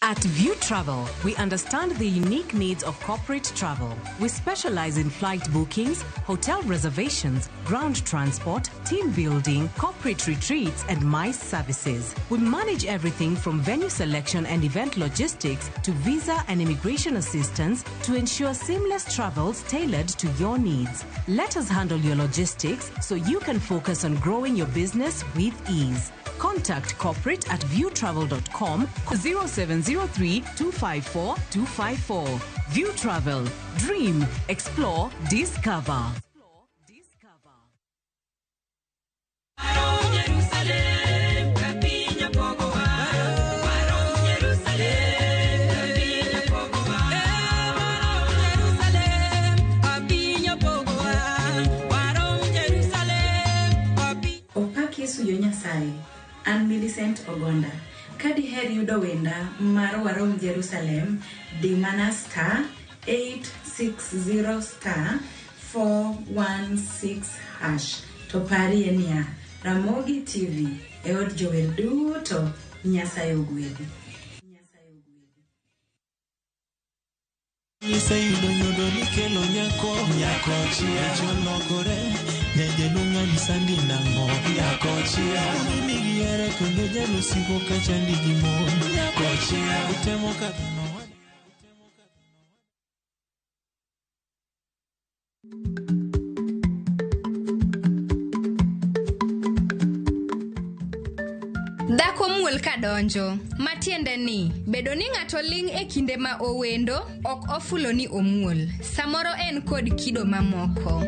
At View Travel, we understand the unique needs of corporate travel. We specialize in flight bookings, hotel reservations, ground transport, team building, corporate retreats, and MICE services. We manage everything from venue selection and event logistics to visa and immigration assistance to ensure seamless travels tailored to your needs. Let us handle your logistics so you can focus on growing your business with ease. Contact corporate at viewtravel.com 0703 254 254. View Travel. Dream, explore, discover. Opaki suyo Nyasaye. An Millicent Ogonda. Kadi her yudo wenda mar Warom Jerusalem di mana star 860 star 416 hash. To pari enia Ramogi TV e od jower duto Nyasaye ogwedhi. Isayudo yudo nikelo nyako chia cholokore nyeje lunga nisandi nango nyako chia nigi yere kendo jalo siko kachandi gimon nyako chia utemo kadhano. Dhako muol kadonjo, matiende ni bedo ni ng'ato ling' e kinde ma owendo ok ofulo ni omuol, samoro en kod kido mamoko.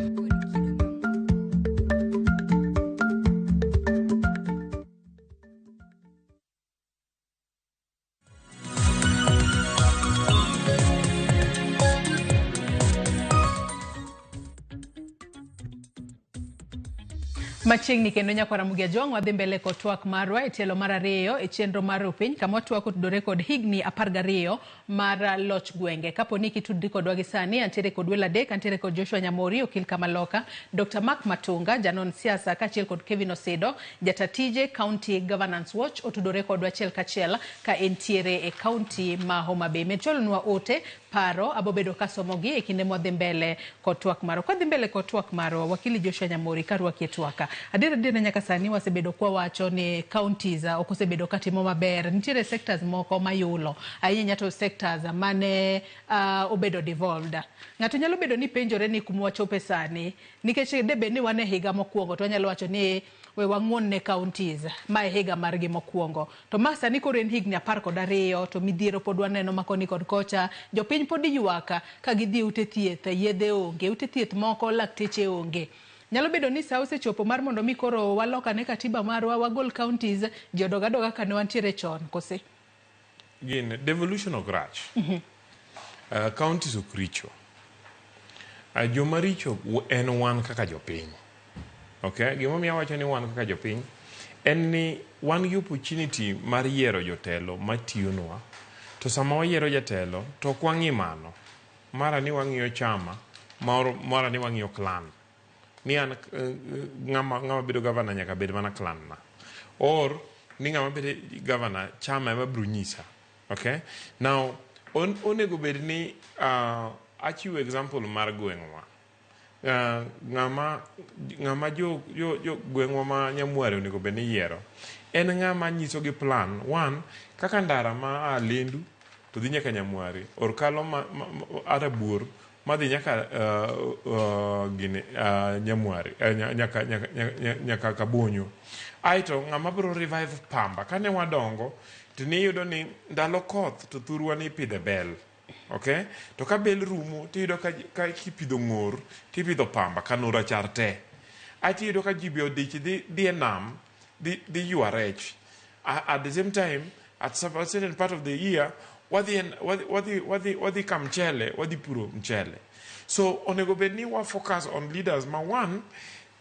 Machiegni kendo Nyakwara Mogejwang wadhi mbele kod twak marwa e tielo mar ariyo e chenro mar piny kama twak otudore kod higni 12 mar Loch Gwenge. Kapo ni kitudri kodwa gi sani antiere kod welo adek, antiere kod Joshua Nyamori, okil Kamaloka, Dr. Mark Matunga, janon siasa kachiel kod Kevin Osido, jatatije County Governance Watch otudore kodwa achiel kachiel ka entiere e county ma Homa Bay. Metolnwa ote paro abobedo kasomogi e kinde mwadhi mbele kod twak marwa. Kwa dhi mbele kod twak marwa, wakili Joshua Nyamori karwaki e twaka. Adira nyaka sani wasebedo kwa wacho ni counties okosebedo katimo maber. Nitiere sectors moko mayulo. Ahinya to sectors mane obedo devolved. Ng'ato nyalo bedo ni penjore ni kumwachope sani. Nikech debe ni wane higa mokwongo. To nyalo wacho ni we wang'won ne counties ma higa margi mokwongo. To masa ni koro en higni 12 to midhiero pod waneno makoni kod kocha. Jopiny pod ywaka ka gidhi ute thieth, yedhe onge, ute thieth moko lakteche onge. Nyalo bedo ni sa osechopo mar mondo mi koro waloka ne katiba marwa wagol counties jodogadoga kane wantiere chon kose. Gin devolution of rach. Counties ok richo. Joma richo en wan kaka jopiny. Okay? Gima miyo wacho ni wan kaka jopiny en ni wan gi opportunity mar yiero jotelo matiyonwa. To sama wayiero jatelo to ok wang'i mano. Mara ni wang'iyo chama, mara ni wang'iyo clan. Ni an ng'ama bedo governor nyaka bed mana clan na. Or ni ng'ama bedo governor chama ema biro nyisa. Okay? Now, onego bed ni achiwo example mar gweng'wa. Ng'ama jo gweng'wa ma Nyamware onego bed ni yiero. En ng'ama nyiso gi plan. One, kaka ndara ma Lendu to dhi nyaka Nyamwari or kalo Arabuor madhi nyaka gine Nyamwari nyaka Kabonyo. Aito ng'ama biro revive pamba kane wadongo to niyudo ni ndalo koth to thurwa ni pidhe bel. Okay? To ka bel rumo tiyudo ka kipidho ng'or tipidho pamba kanora char te. Aito iyudo ka jibi odich dhi nam dhi ywa rech. At the same time, at a certain part of the year, wadi ka mchele, wadi puro mchele. So onego bedni wa focus on leaders ma one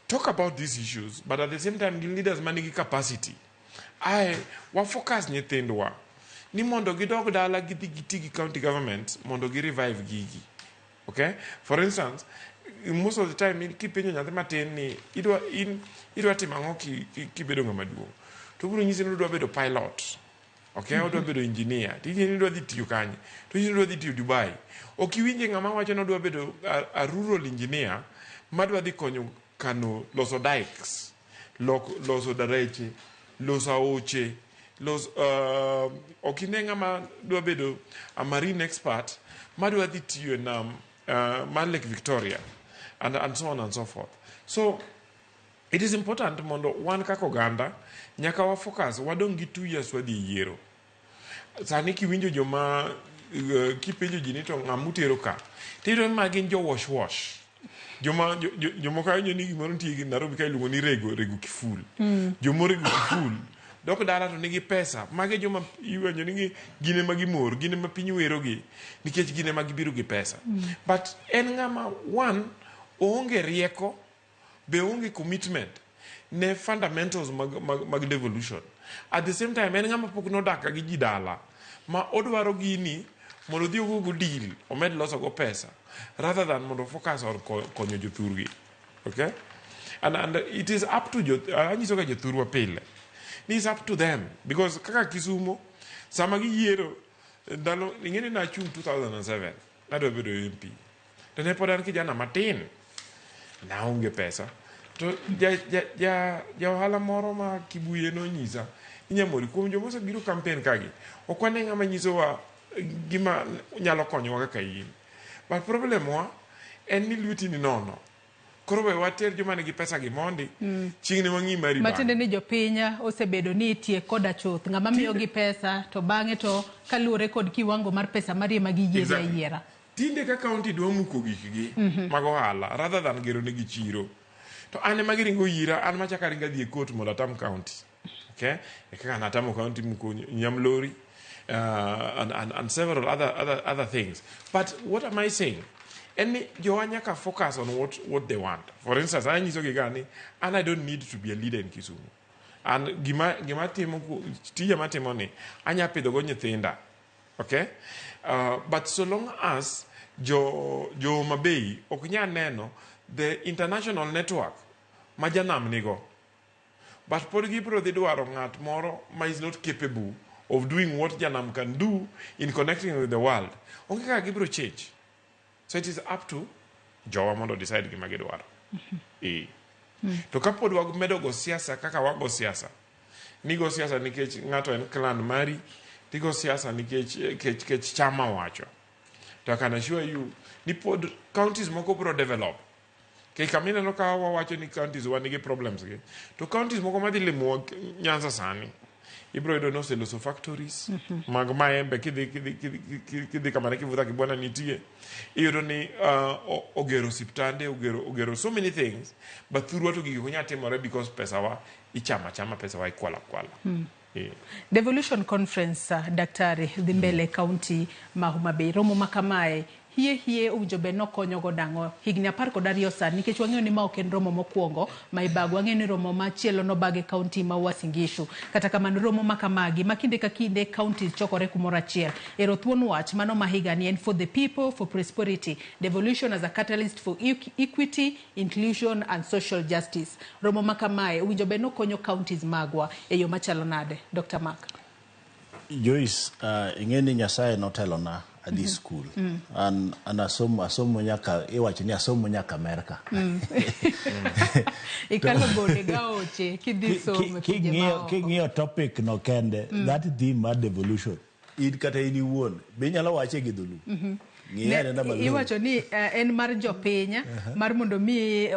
talk about these issues, but at the same time leaders manigi capacity. Wa focus nyithindwa ni mondo gidog dala giti county government mondo gi revive gigi. Okay? For instance, most of the time kipenjo nyathi matin ni idwa timo ang'o kibedo ng'ama duong'. To biro nyisi ni idwa bedo pilot. Okay, odwa bedo engineer. Tiji ni idwa dhi tiyo kanye. To tiji idwa dhi tiyo Dubai. Ok iwinje ng'ama wacho ni odwa bedo a rural engineer madwa dhi konyo kano loso dikes, loso dareche, loso aoche, ok ine ng'ama dwa bedo a marine expert madwa dhi tiyo nam man Lake Victoria and so on and so forth. So it is important mondo wan kaka oganda nyaka wa focus wadong gi 2 years wadhi yiero. Sani kiwinjo joma kipenjo ji ni to ng'amutero ka tiro ma gin jo wash joma ka ni gimoro nitie gi Nairobi ka iluongo ni rego kiful. Jomo rego kiful dok dala to nigi pesa mage joma iwenjo ni gine ma gimor gine ma piny wero gi nikech gine ma gibiro gi pesa. But en ng'ama one oonge rieko be onge commitment ne fundamentals mag devolution. At the same time en ng'ama pok nodaka gi ji dala ma odwaro gini mondo dhi ogo deal omed loso go pesa rather than mondo focus on konyo jothurgi. Okay? And it is up to anyiso ka jothurwa pile. It is up to them because kaka Kisumo sama giyiero ndalo ing'eni na chung 2007 nadwa bedo MP. To ne pod an kijana matin naonge pesa. To ja ohala moro ma Kibuye nonyisa Nyamori kuom joma osebiro campaign kagi ok wane ng'ama nyisowa gima nyalo konyowa kaka in. But problem wa en ni lweti ni nono. Koro we water joma nigi pesa gi mondi chieng' ne wang'i mari bang'. Matinde ni jopinya osebedo ni itie koda chuth ng'ama miyo gi pesa to bang'e to kaluwore kod kiwango mar pesa mari ma giyiera yiera. Tinde ka county dwa muko gikgi mag ohala rather than gero negi chiro. To ane magiringo yira an machaka ringa dhi e court mondo atam county. Okay? Kaka natamo county muko Nyamlori and several other things. But what am I saying? And Joanyaka focus on what they want. For instance, I need to and I don't need to be a leader in Kisumu. And gima timo ni anya pedogo nyithinda. Okay? But so long as jo Mabei okunya neno the international network majanam nigo. But pod gibro dhi dwaro ng'at moro ma is not capable of doing what Janam can do in connecting with the world. Onge ka gibro change. So it is up to Jowa mondo decide gima gidwaro. To kapod wamedo go siasa kaka wago siasa. Ni go siasa nikech ng'ato en clan mari, ti go siasa nikech chama wacho. To I can assure you, ni pod counties moko bro develop. Kei kamina no ka wacho ni counties wanigi problems ge. To counties moko madhi limo Nyanza sani. Ibro ido no se loso factories. Mag maembe kidhi kamane kivuda kibwana nitie. Ido ni ogero siptande, ogero so many things. But through what gigi kunya temore because pesa wa ichama pesa wa ikwala. Devolution Conference, Daktari Dhimbele County Homa Bay romo makamae hie ujobe no konyo godango Higni 12 sani nikech wang'eyo ni ma ok en romo mokwongo ma ibago wang'eyo ni romo machielo no bage county ma Uasin Gishu kata kamano romo makamagi makinde ka kinde counties chokore kumoro achiel ero thuon wach mano ma higa ni en for the people for prosperity devolution as a catalyst for equity inclusion and social justice romo makamae ujobe no konyo counties magwa e yo machalo nade Dr. Mark Joyce ingeni Nyasaye notelona at this school and asomo nyaka iwacho ni asomo nyaka America ikalo gode gaoche kidhi somo king'iyo topic no kende that theme of devolution in kata in iwuon be inyalo wache gi dhulu. Iwacho ni en mar jopiny mar mondo mi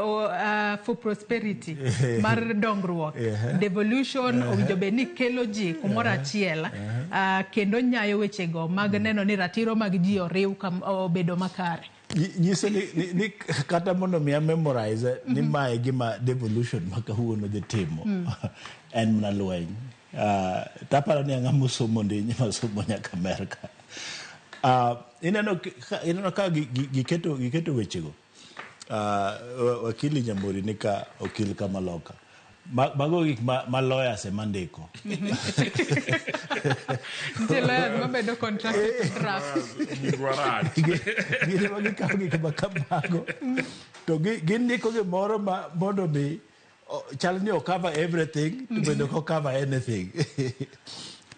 for prosperity mar dongruok devolution owinjo be ni kelo ji kumoro achiel kendo nyayo wechego mag neno ni ratiro mag ji oriw obedo makare. Nyiso ni kata mondo mi memorize ni mae gima devolution ma kawuono dhi timo en mana lweny. Taparo ni ang'amo somo ndi nyima somo nyaka Amerika. Ineno ka giketo wechego. Wakili Nyamburi ni ka okil kama Loka. Mago gik ma lawyers ema ndiko. Ntie lawyers mabedo contracted draft. Gini magikawo gik makamago. To gindiko gimoro ma mondo mi chal ni cover everything to bendo cover anything.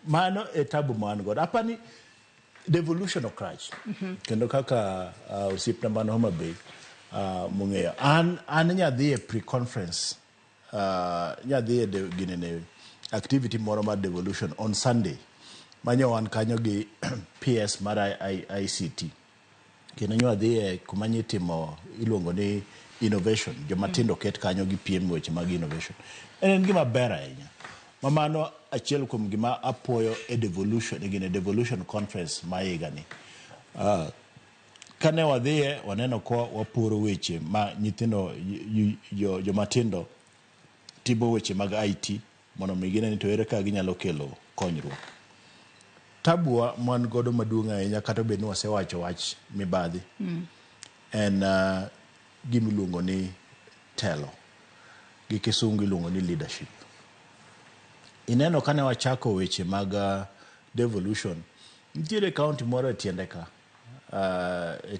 Mano e tabu man god. Apani devolution of Christ. Kendo kaka usipna mano Homa Bay mung'eyo. An nyadhi e pre-conference. Nyadhi e ginene activity moro mar devolution on Sunday. Manyo wan kanyo gi PS mar ICT. Kendo nyadhi e kumanyi timo iluongo ni innovation. Jomatindo ket kanyo gi piem weche mag innovation. En gima ber ahinya. Mamano achiel kuom gima apoyo e devolution conference ma higani. Kane wadhiye waneno ko wapuro weche ma nyithindo jomatindo timo weche mag IT mondo migine ni to ere ka ginyalo kelo konyruok. Tabua man godo maduong' ahinya kata bed ni wasewacho wach mibadhi. En gimiluongo ni telo. Gi kisungu iluongo ni leadership. Ineno kane wachako weche mag devolution. Nitiere county moro e tiende ka.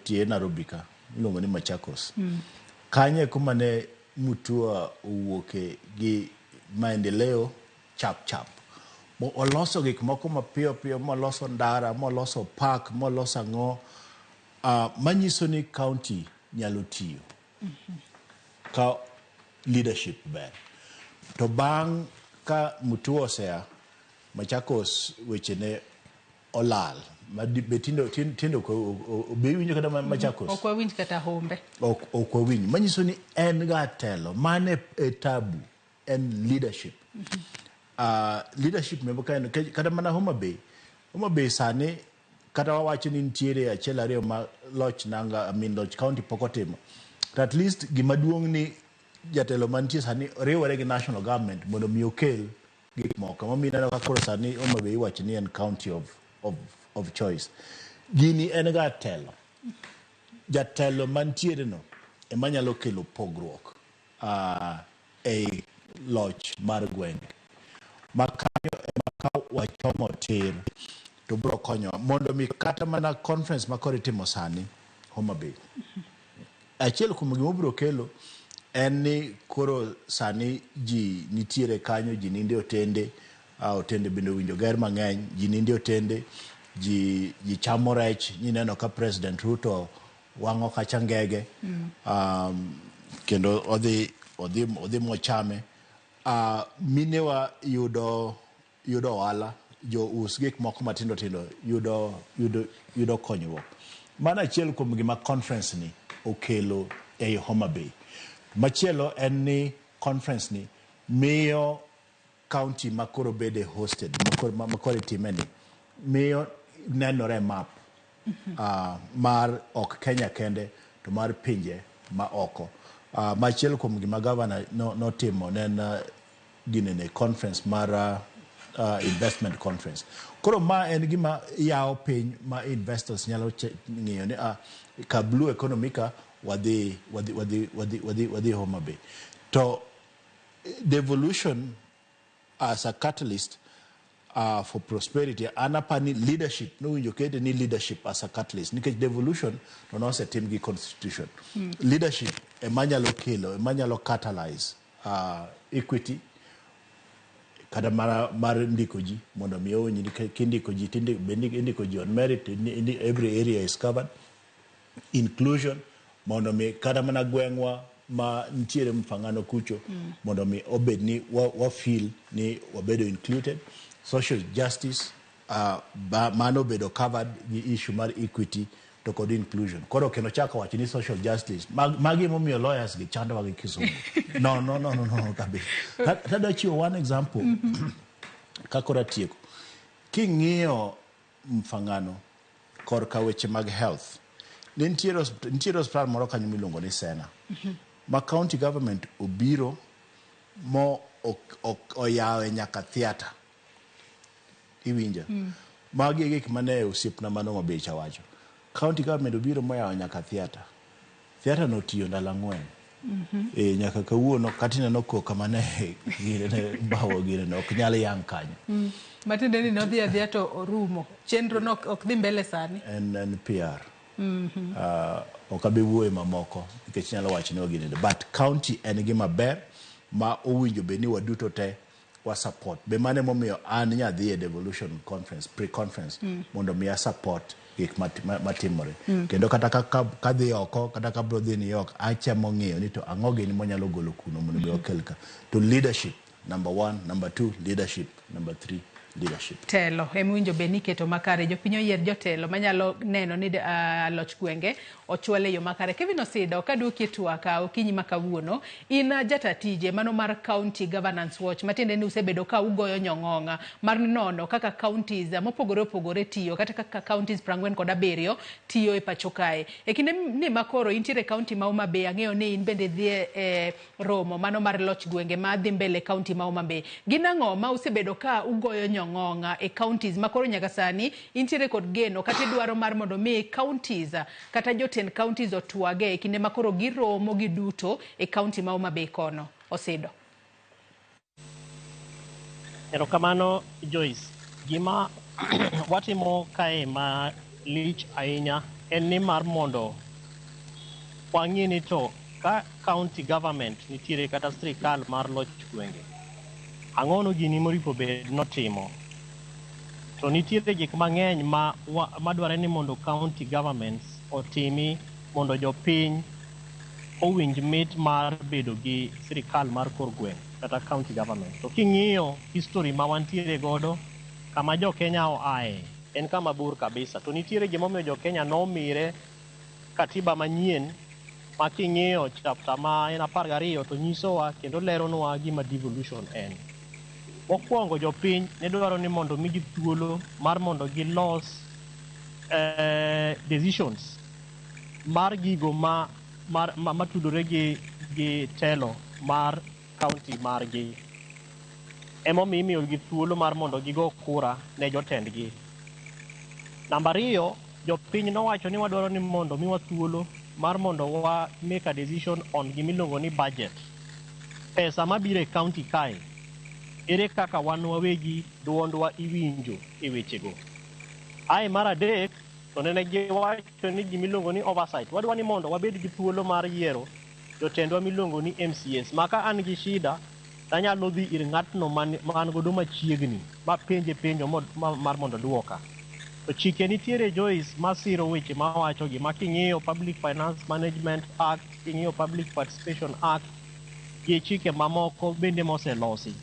Tie Nairobi ka. Iluongo ni Machakos. Kanye kuma ne Mutua owuoke gi maendeleo chap. Oloso gik moko mapiyo piyo, moloso ndara, moloso park, moloso ang'o. Manyiso ni county nyalo tiyo. Ka leadership ber. To bang' ka Mutua osea, Machakos weche ne olal. Tindo be winjo kada Machakos. Ok wawinj kata Hombe. Ok wawinj. Manyiso ni en ga telo. Mane e tabu. En leadership. Leadership membo kada mana Homa Bay. Homa Bay sani kata wawacho ni nitiere achiel ariyo ma Loch nanga Loch County pokotimo. At least gimaduong' ni jatelo mantie sani riwore gi national government mondo mi okel gik moko. Mamina ka koro sani Homa Bay iwacho ni en county of choice. Gini en ga telo. Jatelo mantiere no ema nyalo kelo pogruok e loch mar Gwenge. Makanyo ema ka wachomo tir to bro konyo mondo mi kata mana conference makoro itimo sani Homa Bay. Achiel kuom gima bro kelo en ni koro sani ji nitiere kanyo, ji ninde otende, otende bende winjo ger mang'eny, ji ninde otende, ji chamo rech, neno ka President Ruto wang'o kacha ngege, kendo odhi mochame. Minewa yudo ohala, jo us gik moko matindo yudo konyruok. Mana achiel kuom gima conference ni okelo e Homa Bay. Machielo en ni conference ni miyo county makoro bede hosted, makoro timeni, miyo nenore map mar ok Kenya kende to mar pinje ma oko. Machielo kuom gima governor notimo nen ginene conference mar investment conference. Koro ma en gima yawo piny ma investors nyalo ng'iyo ni ka blue economy ka wadhi Homa Bay. To devolution as a catalyst for prosperity, anapani leadership, no winjo kete ni leadership as a catalyst. Nikech devolution no osetim gi constitution. Leadership emanyalo kelo, emanyalo catalyze equity kada mar ndiko ji mondo mi onyi ni kindiko ji indiko ji on merit, in every area is covered. Inclusion mondo mi kada mana gwengwa ma ntiere mfangano kucho mondo mi obed ni wa feel ni wabedo included. Social justice mano bedo covered gi issue mar equity to kod inclusion. Koro kendo chako wacho ni social justice. Magi momiyo lawyers gi chando wagi kisungu. No, kabi. Tada chiwo one example. Kakora tieko. King'iyo mfangano korka weche mag health. Nitiere hospital moro kanyo miluongo ni Sena. Ma county government obiro mo oyawe nyaka theater. Iwinja. Magi gik mane osiepna mano mabecha wacho. County government obiro moyawo nyaka theater. Theater no tiyo ndalo 4. Nyaka kawuono katina no koka mane gire bawo gire no ok nyal yang kanyo. Matinde ni nodhi adhiya to orumo. Chenro no ok dhi mbele sani. En PR. Okabe wuoye mamoko nikech nyalo wacho ni ogine. But county en gima ber ma owinjo be ni waduto te wa support. Be mane momiyo an nyadhi e devolution conference, pre-conference mondo miya support gik matimore. Kendo kata kadhi oko kata kabro dhi New York achamo ng'iyo ni to ang'o gini monyalo golo kuno mondo be okelka. To leadership number 1, number 2 leadership, number 3 leadership. Telo emuinjo be ni keto makare jopiny oyier jotelo manyalo neno ni Loch Gwenge ochwale yo makare. Kevin Osido kaduoki twaka okinyi makawuono ina jatatije mano mar County Governance Watch matiende ni usebedo ka ugoyo nyong'ong'a mar nono kaka counties mopogore opogore tiyo kata kaka counties 47 tiyo e pacho kae. E kinde ni makoro intiere county ma Homa Bay ang'eyo ni in bende dhi romo mano mar Loch Gwenge ma dhi mbele county ma Homa Bay. Ginang'o ma usebedo ka ugoyo nyong'ong'a e counties makoro nyaka sani intiere kod geno kata dwaro mar mondo mi counties kata jotend counties otwage kinde makoro giromo giduto e county ma Homa Bay kono. Osido. Erokamano Joyce, gima watimo kae ma lich ahinya en ni mar mondo wang'e ni to ka county government nitiere kata sirikal mar Loch Gwenge ang'ono gini moripo bed notimo. To nitiere gik mang'eny madware ni mondo county governments otimi mondo jopiny owinj mit mar bedo gi sirikal mar kor gweng' kata county government. To king'iyo history ma wantiere godo kama jo Kenya oae en kama bur kabisa. To nitiere gimomiyo jo Kenya nomire katiba manyien ma king'iyo chapter ma en 12 to nyisowa kendo leronwa gima devolution en. Mokwongo jopiny ne dwaro ni mondo migi thuolo mar mondo gilos decisions mar gigo matudore gi telo mar county margi. Emomiyo imiyogi thuolo mar mondo gigo kura ne jotendgi. Namba 2, jopiny nowacho ni wadwaro ni mondo miwa thuolo mar mondo wa make a decision on gimiluongo ni budget. Pesa mabiro e county kae ere kaka wan wawegi duondwa iwinjo e wechego. Ae mar 3 to nene giwacho ni gimiluongo ni oversight. Wadwa ni mondo wabed gi thuolo mar yiero jotendwa miluongo ni MCAs. Maka an gi shida tanyalo dhi ir ng'atno man godo machiegni mapenje penjo mar mondo duoka. To chike nitiere Joyce masiro weche mawacho gi making'iyo Public Finance Management Act, king'iyo Public Participation Act gi chike mamoko bende moselosi.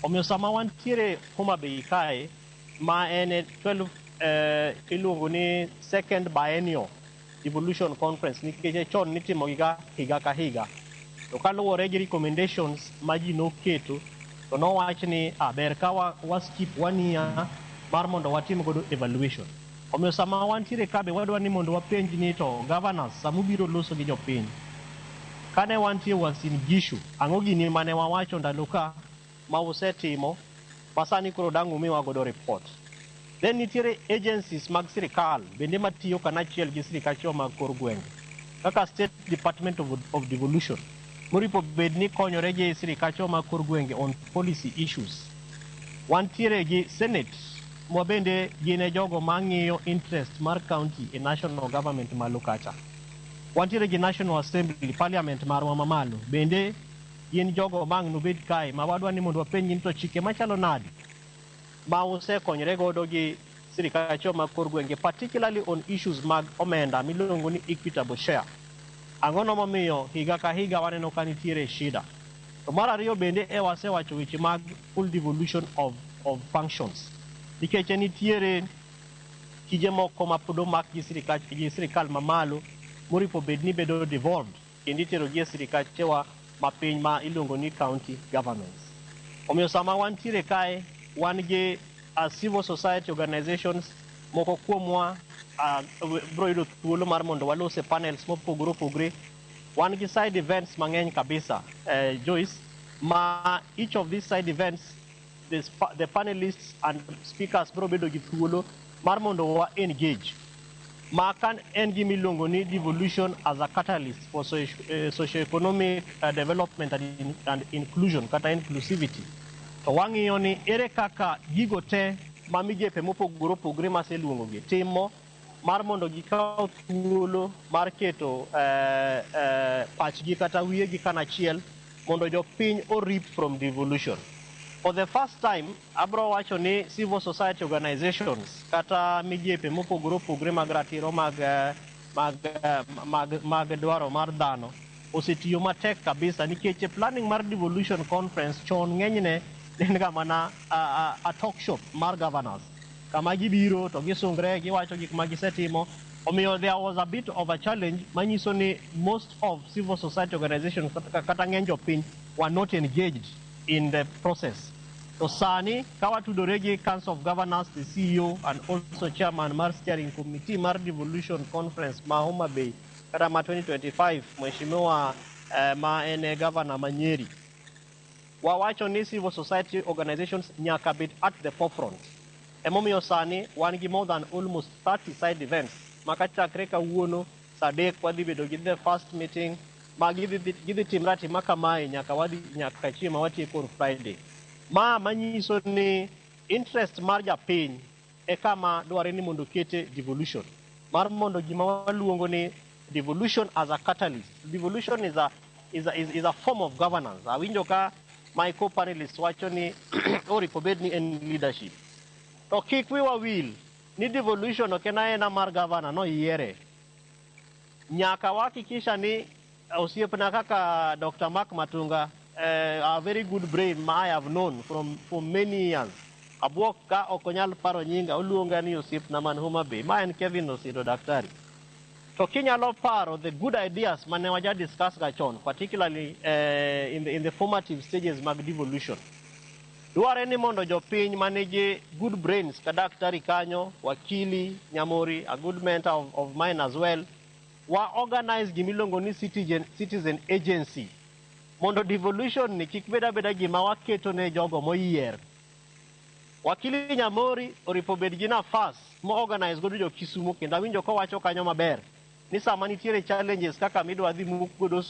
Omiyo sama wantiere Homa Bay kae ma en 12 iluongo ni second biennial devolution conference nikech chon nitimo higa ka higa. To kaluwore gi recommendations ma ji noketo to nowach ni ber ka wa skip 1 year mar mondo watim godo evaluation. Omiyo sama wantiere kabe wadwa ni mondo wapenj ni to governors samubiro loso gi jopiny kane wantie Uasin Gishu ang'o gini mane wawacho ndalo ka ma usetimo masani koro dang' umiwa godo report. Then nitiere agencies mag sirikal bende matiyo kanachiel gi sirikal mag kor gwenge kaka State Department of Devolution moripo bed ni konyore gi sirikal mag kor gwenge on policy issues. Wantiere gi Senate ma bende gine jogo mang'iyo interest mar county e national government malo kacha. Wantiere gi National Assembly, Parliament marwa mamalo bende gin jogo mang nobed kae ma wadwa ni mondo wapenj ni to chike machalo nadi ma usekonyore godo gi sirikal mag kor gwenge, particularly on issues mag omenda miluongo ni equitable share. Ang'ono momiyo higa ka higa waneno ka nitiere shida. To mar 2 bende wasewacho weche mag full devolution of functions. nikech nitiere tije moko ma pod omak gi sirikal mamalo moripo bed ni bedo devolved kendo itero gi e sirikachewa mapiny ma iluongo ni county governments. Omiyo sama wantiere kae wan gi civil society organizations moko kuomwa bro yudo thuolo mar mondo walose panels mopogore opogore. Wan gi side events mang'eny kabisa, Joyce, ma each of these side events the panelists and speakers bro bedo gi thuolo mar mondo wa engage ma kan en gi miluongo ni devolution as a catalyst for socio-economic development and inclusion kata inclusivity. To wang'iyo ni ere kaka gigo te ma migepe mopogore opogore maseluongo gi timo mar mondo gikaw thuolo mar keto pachgi kata wiyegi kanachiel mondo jopiny orip from devolution. For the first time, abro wacho ni civil society organizations kata migepe mopogore opogore mag ratiro mag dwaro mar dhano osetiyo matek kabisa nikech planning mar devolution conference chon ng'enyne en ga mana a talk shop mar governors kama gibiro to gisungre giwacho gik ma gisetimo. Omiyo there was a bit of a challenge manyiso ni most of civil society organizations kata ng'eny jopiny were not engaged in the process. To sani kawa tudore gi Council of Governors, the CEO and also chairman mar steering committee mar devolution conference ma Homa Bay kata ma 2025 mheshimiwa ma ene governor Manyeri. Wawacho ni civil society organizations nyaka bit at the forefront. Emomiyo sani wan gi more than almost 30 side events makachakre kawuono sadek wadhi bedo gi the first meeting ma gidhi timre atima kamae nyaka chieng' ma watieko Friday. Ma manyiso ni interest mar japiny e kama dware ni mondo kete devolution mar mondo gima waluongo ni devolution as a catalyst. Devolution is a form of governance. Awinjo ka my co-panelists wacho ni oripo bed ni en leadership. To kik wiwa wil ni devolution ok en aena mar governor no yiere. Nyaka wakikisha ni osiepna kaka Dr. Mark Matunga, a very good brain I have known for many years. Abuok ka okonyal paro nyinga oluonga ni osiepna man Homa Bay. Ma en Kevin Osido Daktari. To kinyalo paro the good ideas mane waja discuss ga chon, particularly in the formative stages mag devolution. Dware ni mondo jopiny manigi good brains ka daktari kanyo, wakili, Nyamori, a good mentor of mine as well, wa organize gimilongo ni citizen agency. Mondo devolution ni kik beda gima waketo ne jogo moyier. Wakili Nyamori oripo bed gi nafas mo organize godo jo Kisumu kendo awinjo ko wacho kanyo maber ni sama nitiere challenges kaka midwa dhi muk godo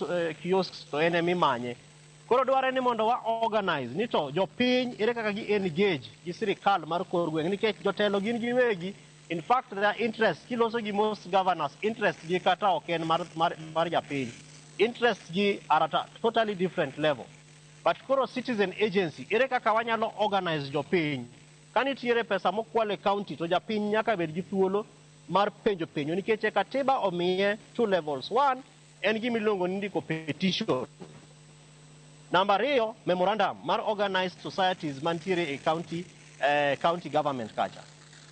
kiosks to ene mimanye. Koro dware ni mondo wa organize ni to jopiny ere kaka gi engage gi sirikal mar kor gweng' nikech jotelo gin giwegi. In fact, their interest kiloso gi most governors interest gi kata ok en mar japiny. Interest gi are at a totally different level. But koro citizen agency ere kaka wanyalo organize jopiny. Kanitiere pesa mokwale county to japiny nyaka bed gi thuolo mar penjo nikech katiba omiye 2 levels. 1 en gimiluongo ni ndiko petition. Number 2 memorandum mar organized societies mantiere e county government kacha.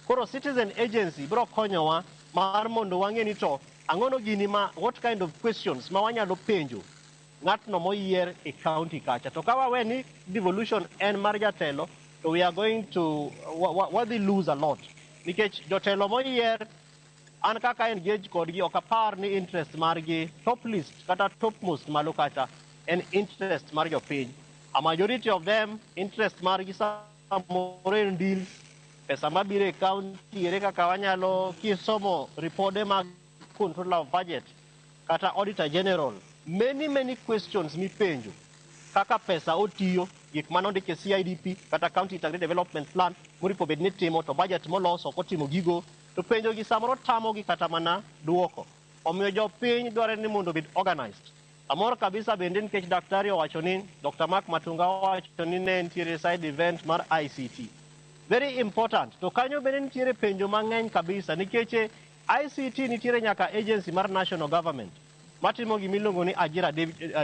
Koro citizen agency bro konyowa mar mondo wang'e ni to ang'ono gini what kind of questions ma wanyalo penjo ng'atno moyier e county kacha. To ka wawe ni devolution en mar jatelo, so we are going to we lose a lot. Nikech jotelo moyier an kaka engage kodgi ok apar ni interest margi top list kata topmost malo kacha en interest mar jopiny. A majority of them interest margi samoro en deals, pesa mabire county ere kaka wanyalo kisomo ripode mag controller of budget kata auditor general, many questions mipenjo kaka pesa otiyo, gik manondike CIDP kata county integrated development plan moripo bed ni timo to budget moloso kotimo gigo to penjo gi samoro tamo gi kata mana duoko. Omiyo jopiny dware ni mondo bed organized. Amor kabisa bende nikech daktari owacho ni Dr. Mark Matunga owacho ni ne nitiere side event mar ICT. Very important. To kanyo bende nitiere penjo mang'eny kabisa nikech ICT nitiere nyaka agency mar national government matimo gimiluongo ni Ajira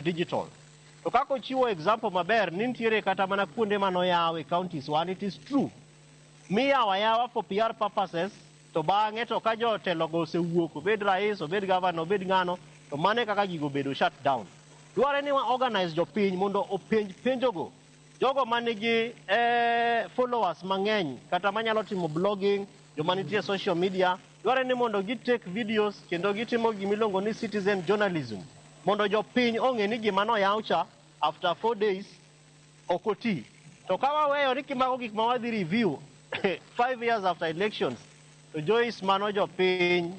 Digital. To kako chiwo example maber ni nitiere kata mana kuonde manoyawe counties one, it is true. miya wayawa for PR purposes to bang'e to ka jotelogo osewuok obed rais obed governor obed ng'ano to mane kaka gigo bedo shut down. Dware ni wa organize jopiny mondo openj penjogo jogo manigi followers mang'eny kata manyalo timo blogging, joma nitie social media, dware ni mondo take videos kendo gitimo gimiluongo ni citizen journalism mondo jopiny ong'e ni gima noyaw cha after 4 days ok oti. To ka waweyo ni kimago gik ma wadhi review 5 years after elections, to Joyce mano jopiny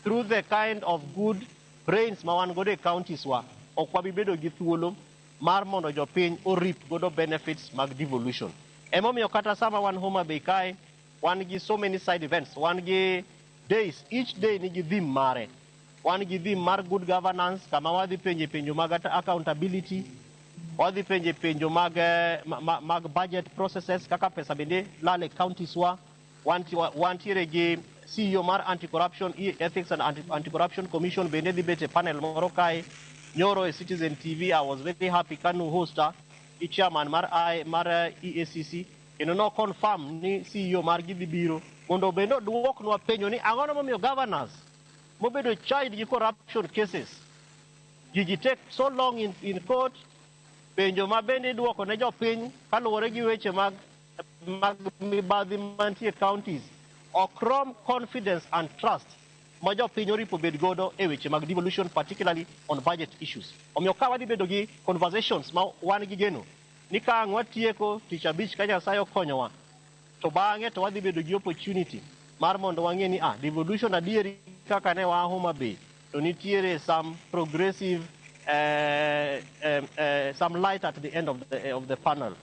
through the kind of good brains ma wan godo e counties wa ok wabi bedo gi thuolo mar mondo jopiny orip godo benefits mag devolution. Emomiyo kata sama wan Homa Bay kae wan gi so many side events, wan gi days, each day nigi theme mare. Wan gi theme mar good governance kama wadhi penje penjo mag accountability, wadhi penje penjo mag budget processes kaka pesa bende lale counties wa, wantiere gi CEO mar Anti-Corruption Ethics and Anti-Corruption Commission bende dhi bete panel moro kae. Nyoro e Citizen TV, I was very happy kanu hosta i chairman mar EACC kendo no confirm ni CEO mar gi dhi biro mondo bende duoknwa penjo ni ang'ono momiyo governors mobedo child gi corruption cases gigi take so long in court. Penjo ma bende duoko ne jopiny kaluwore gi weche mag mibadhi mantie counties ok rom confidence and trust ma jopiny oripo bed godo e weche mag devolution, particularly on budget issues. Omiyo ka wadhi bedo gi conversations ma wan gi geno ni ka ang' watieko tich abich ka Nyasaye okonyowa, to bang'e to wadhi bedo gi opportunity mar mondo wang'e ni devolution adieri kaka ne wa Homa Bay to nitiere some progressive some light at the end of the funnel.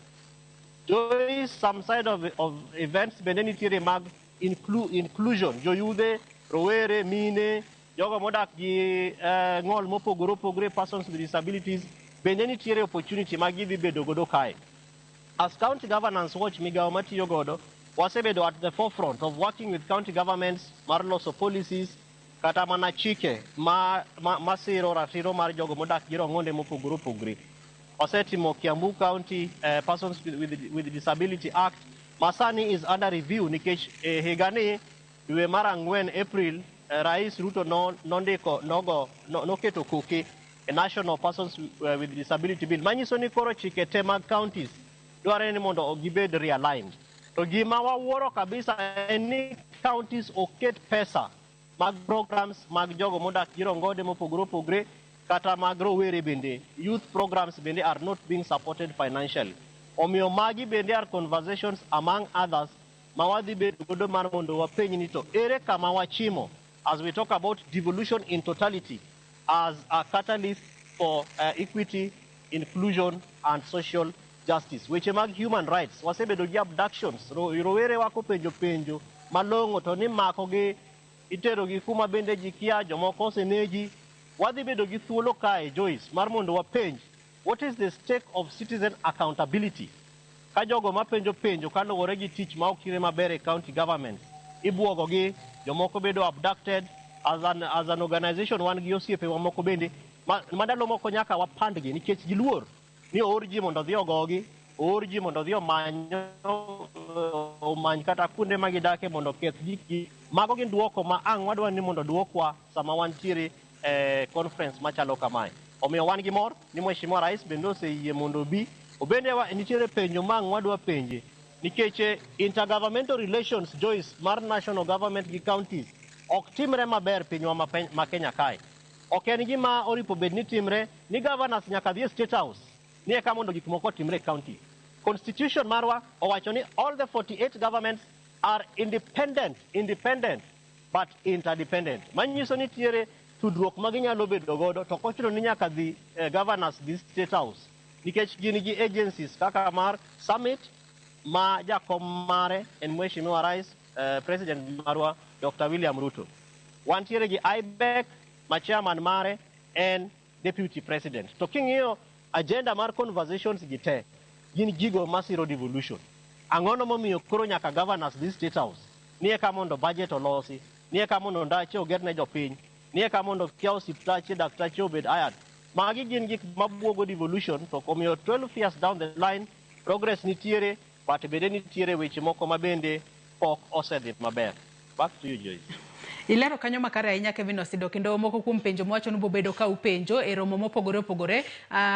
There is some side of events bende nitiere mag inclusion, joyudhe, rowere, mine, jogo modak gi ng'ol mopogore opogore, persons with disabilities, bende nitiere opportunity mag gidhi bedo godo kae. As County Governance Watch migawo matiyo godo, wasebedo at the forefront of working with county governments mar loso policies kata mana chike masiro ratiro mar jogo modak gi rong'onde mopogore opogore. Wasetimo Kiambu County Persons with Disability Act, masani is under review nikech higani dwe mar ang'wen April Rais Ruto noketo koke a National Persons with Disability Bill manyiso ni koro chike te mag counties dware ni mondo gibed realigned. To gima wawuoro kabisa en ni counties oket pesa mag programs mag jogo modak gi rong'onde mopogore opogore kata mag rowere bende, youth programs bende are not being supported financially. Omiyo magi bende are conversations among others ma wadhi bedo godo mar mondo wapenj ni to ere kama wachimo as we talk about devolution in totality as a catalyst for equity, inclusion and social justice. Weche mag human rights, wasebedo gi abductions, rowere wako penjo malong'o to ni mako gi itero gi kuma bende ji kia, jomoko osenegi. Wadhi bedo gi thuolo kae Joyce mar mondo wapenj what is the stake of citizen accountability ka jogo mapenjo penjo kaluwore gi tich ma okire maber e county government ibwogo gi, jomoko bedo abducted. As an organization wan gi osiepe mamoko bende madalo moko nyaka wapandgi nikech giluor ni oor ji mondo dhi ogogi, oor ji mondo dhi omany kata kuonde ma gidake mondo keth gikgi. Mago gin duoko ma ang' wadwa ni mondo duokwa sama wantiere conference machalo kamae. Omiyo wan gi mor ni Mheshimiwa Rais bende oseyie mondo bi obende nitiere penjo ma ang' wadwa penje nikech intergovernmental relations Joyce mar national government gi counties ok timre maber pinywa ma Kenya kae. Ok en gima oripo bed ni timre ni governors nyaka dhi State House ni eka mondo gik moko timre e county. Constitution marwa owacho ni all the 48 governments are independent but interdependent. Manyiso ni tiere tudruok ma ginyalo bedo godo to kochuno ni nyaka dhi governors dhi State House nikech gin gi agencies kaka mar summit ma jakom mare en Mheshimiwa Rais President marwa Dr. William Ruto. Wantiere gi IBEC ma chairman mare en Deputy President. To king'iyo agenda mar conversations gi te gin gigo masiro devolution. Ang'ono momiyo koro nyaka governors dhi State House ni eka mondo budget olosi, ni eka mondo ndache oger ne jopiny, ni eka mondo kia osiptache daktache obed ayad. Magi gin gik mabwogo devolution to omiyo 12 years down the line progress nitiere but bende nitiere weche moko ma bende pok osedhi maber. Back to you, Joyce. Ilero kanyo makare ahinya Kevin Osido, kendo moko kuom penjo mwacho nubo bedo ka upenjo e romo mopogore opogore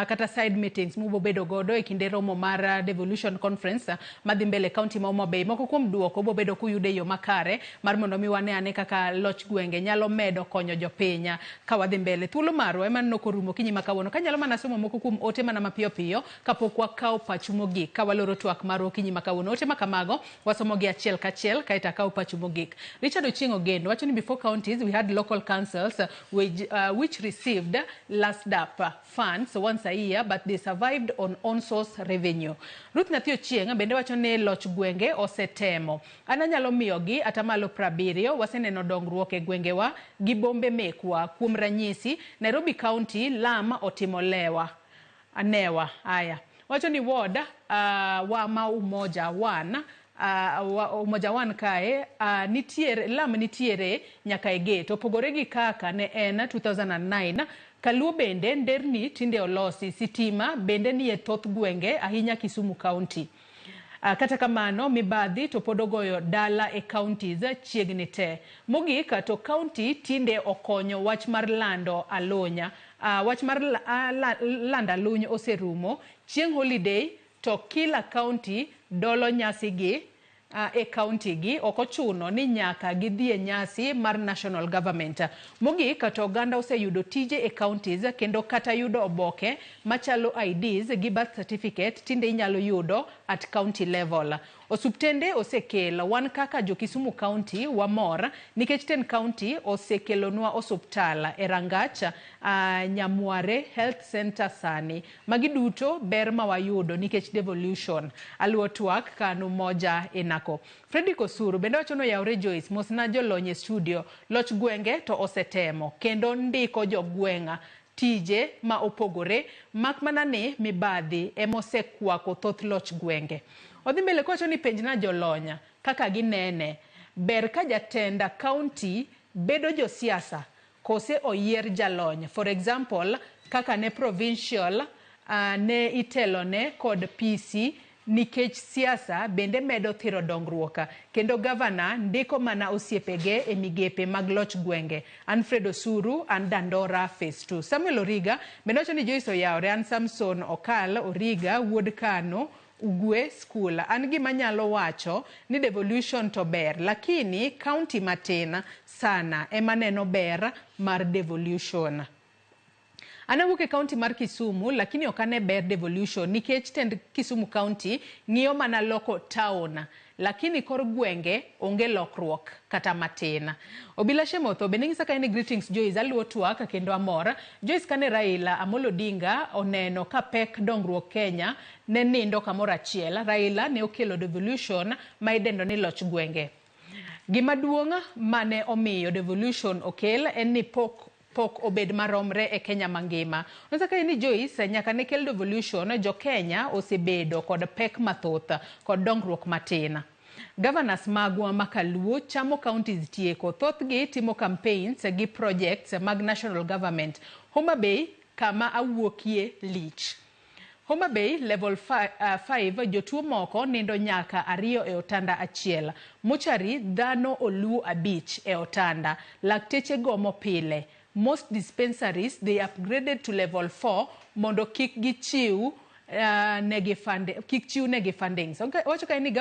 kata side meetings mubo bedo godo e kinde romo mar Devolution Conference madhi mbele county ma Homa Bay. Moko kuom duoko bo bedo kuyude yo makare mar mondo mi wane ane kaka Loch Gwenge nyalo medo konyo jopiny ka wadhi mbele. Thuolo marwa ema nokorumo kinyi makawuono. Kanyalo mana somo moko kuom ote mana mapiyo piyo kapok wakao pachu mogik ka waloro twak marwa kinyi makawuono. Ote makamago wasomo gi achiel kachiel kaita kao pachu mogik. Richard Ochingo Gendo wacho ni before counties, we had local councils which received last DAP funds once a year, but they survived on on-source revenue. Ruth Nathio Chieng bende wacho ne Loch Gwenge osetemo. Ananyalo miyogi atamalo 70 waseneno dongruok e gwengewa gi bombe mekwa. Kuom ranyisi, Nairobi County lam otimolewa. Anewa, aya. Wacho ni ward wa ma umoja wana umoja wan kae nitiere lam nitiere nyaka e gate opogore gi kaka ne en 2009. Kaluo bende nderni tinde olosi, sitima bende ni e thoth gwenge ahinya Kisumu County. Kata kamano mibadhi to podogoyo dala e counties chiegni te. Mogik to county tinde okonyo wach mar lando alonya. Wach mar landa aluny oserumo. Chieng holiday to kila county dolo nyasi gi e county gi okochuno ni nyaka gidhie nyasi mar national government. Mogik to oganda oseyudo tije e counties kendo kata yudo oboke machalo IDs gi birth certificate tinde inyalo yudo at county level. Osuptende osekelo wan kaka jo Kisumu County wamor nikech ten county osekelonwa osuptala e rangach Nyamware Health Center sani. Magi duto ber ma wayudo nikech devolution. Aluo twak kanu moja inako. Freddy Kosuru bende wacho no yaure Joyce mosna jolonye studio. Loch Gwenge to osetemo kendo ndiko jo gwenga tije ma opogore mak mana ni mibadhi emose kwako thoth Loch Gwenge. Odhi mbele kocho ni penjna jolonya kaka ginene ber ka jatenda county bedo jo siasa kose oyier jalony. For example kaka ne provincial ne itelone kod PC nikech siasa bende medo thiro dongruoka kendo governor ndiko mana osiepege e migepe mag Loch Gwenge. Alfred Osuru and Dandora Phase 2. Samuel Origa bende wacho ni Joyce oyaore. An Samson Okal Origa wuod Kano Ugwe School. An gima nyalo wacho ni devolution to ber lakini county matina sana emaneno ber mar devolution. Anawuke county mar Kisumu lakini okane ber devolution nikech tend Kisumu County ng'iyo mana loko town lakini kor gwenge onge lokruok kata matina. Obila Shemotho bende ng'isa ka greetings Joyce aluo twak kendo amor. Joyce kane Raila Amolo Odinga oneno ka pek dongruok Kenya ne nindo kamoro achiel. Raila ne okelo devolution ma idendo ni Loch Gwenge. Gima duong' mane omiyo devolution okel en ni pok obed maromre e Kenya mangima. Nosaka ni Joyce nyaka ne kel devolution jo Kenya osebedo kod pek mathoth kod dongruok matina. Governors magwa makaluo chamo counties tieko thothgi timo campaigns gi projects mag national government. Homa Bay kama awuokie lich. Homa Bay level 5 jotuo moko nindo nyaka 2 e otanda achiel. Mochari dhano oluo 5 e otanda. Lakteche gomo pile. Most dispensaries they upgraded to level 4 mondo kik gichiu negi fundings. Wacho ka ni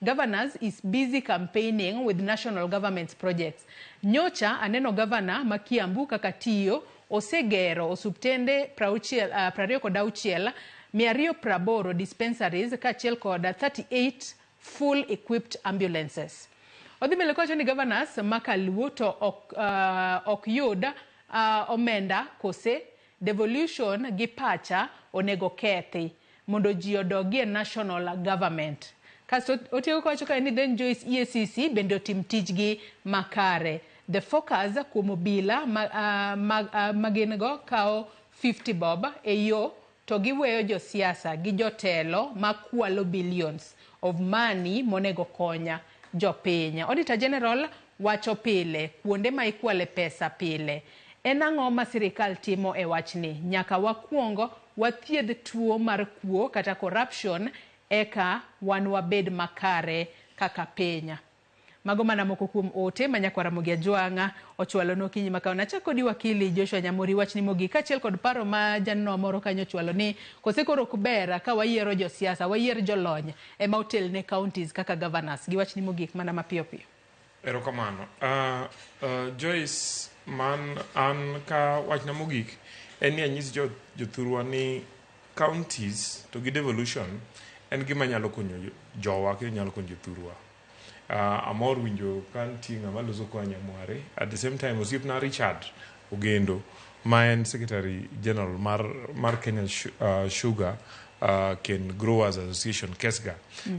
governors is busy campaigning with national government's projects. Nyocha aneno governor ma Kiambu kaka tiyo osegero osuptende 26 280 dispensaries kachiel kod 38 full equipped ambulances. Odhi mbele kocho ni governors makaluo to ok yud omenda kose devolution gi pacha onego kethi mondo ji odogie national government. Kasto otiego kocho ka ni then Joyce EACC bende otim tijgi makare. The focus kuom obila magingo kao 50 bob e yo to giweyo jo siasa gi jotelo makwalo billions of money monego konya jopiny. Auditor General wacho pile kuonde ma ikwale pesa pile. En ang'o ma sirikal timo e wachni? Nyaka wakuongo wathiedh tuo mar kuo kata corruption eka wan wabed makare kaka penya. Mago mana moko kuom ote manyakwara Mogi Ajwang'a ochwalo n'Okinyi ma Kawuono. Achako di wakili Joshua Nyamuri wachni mogik kachiel kod paro ma janno moro kanyo chwalo ni kose koro ok ber ka wayiero josiasa, wayier jolony ema otel ne counties kaka governors. Gi wachni mogik mana mapiyo piyo. Erokamano. Joyce, an ka wachna mogik en ni anyis jothurwa ni counties to gi devolution en gima nyalo konyo jowa kendo nyalo konyo jothurwa. Amor winjo kanti ng'ama loso kwa Nyamware. At the same time osiepna Richard Ogendo ma en Secretary General mar Kenya Sugar Cane Growers Association KESGA.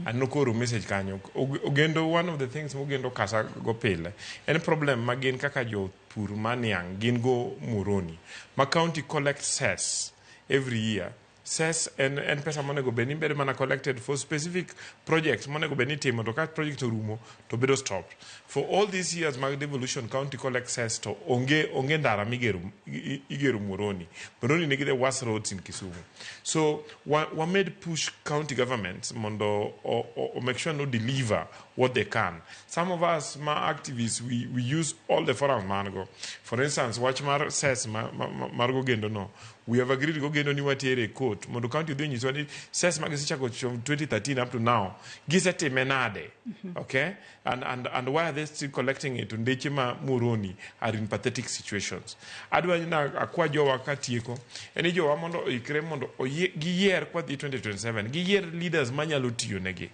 And nokoro message kanyo Ogendo, one of the things Ogendo kasa go pile en problem magin kaka jo pur maniang gin go Muroni ma county collect cess every year. Cess and pesa monego beni bede mana collected for specific projects monego beni timo to ka project orumo to bedo stopped. For all these years mag devolution county collect cess to onge ndara igero Muroni nigi the worst roads in Kisumu. So we made push county governments mondo or make sure no deliver what they can. Some of us ma activists we use all the forums manago. For instance, watch mar cess margo gendo no. We have agreed to go get only a court. Mondo County doing is only says Magasichako from 2013 up to now. Gisete menade. Okay? And why are they still collecting it? Ndechima Muroni are in pathetic situations. Adwa na akwa jo wakati yeko. Eni jo wamondo ikre mondo giyer kwa the 2027. Giyer leaders manyalo tiyo nege.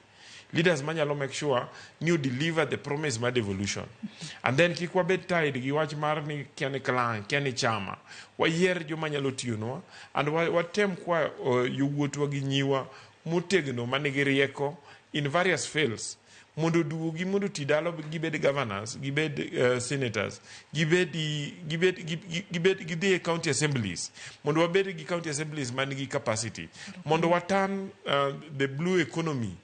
Leaders manyalo make sure new deliver the promise ma devolution. And then kikwa bed tied giwach mar ni kiani clan, kiani chama. Wa yer jo manyalo tiyo no. And what tem kwa yuwotwa ginyiwa mutegno manigi rieko in various fields. Mondo duogi mondo tidalo gibed governors, gibed senators, gibed county assemblies. Mondo wabed gi county assemblies manigi capacity. Mondo watan the blue economy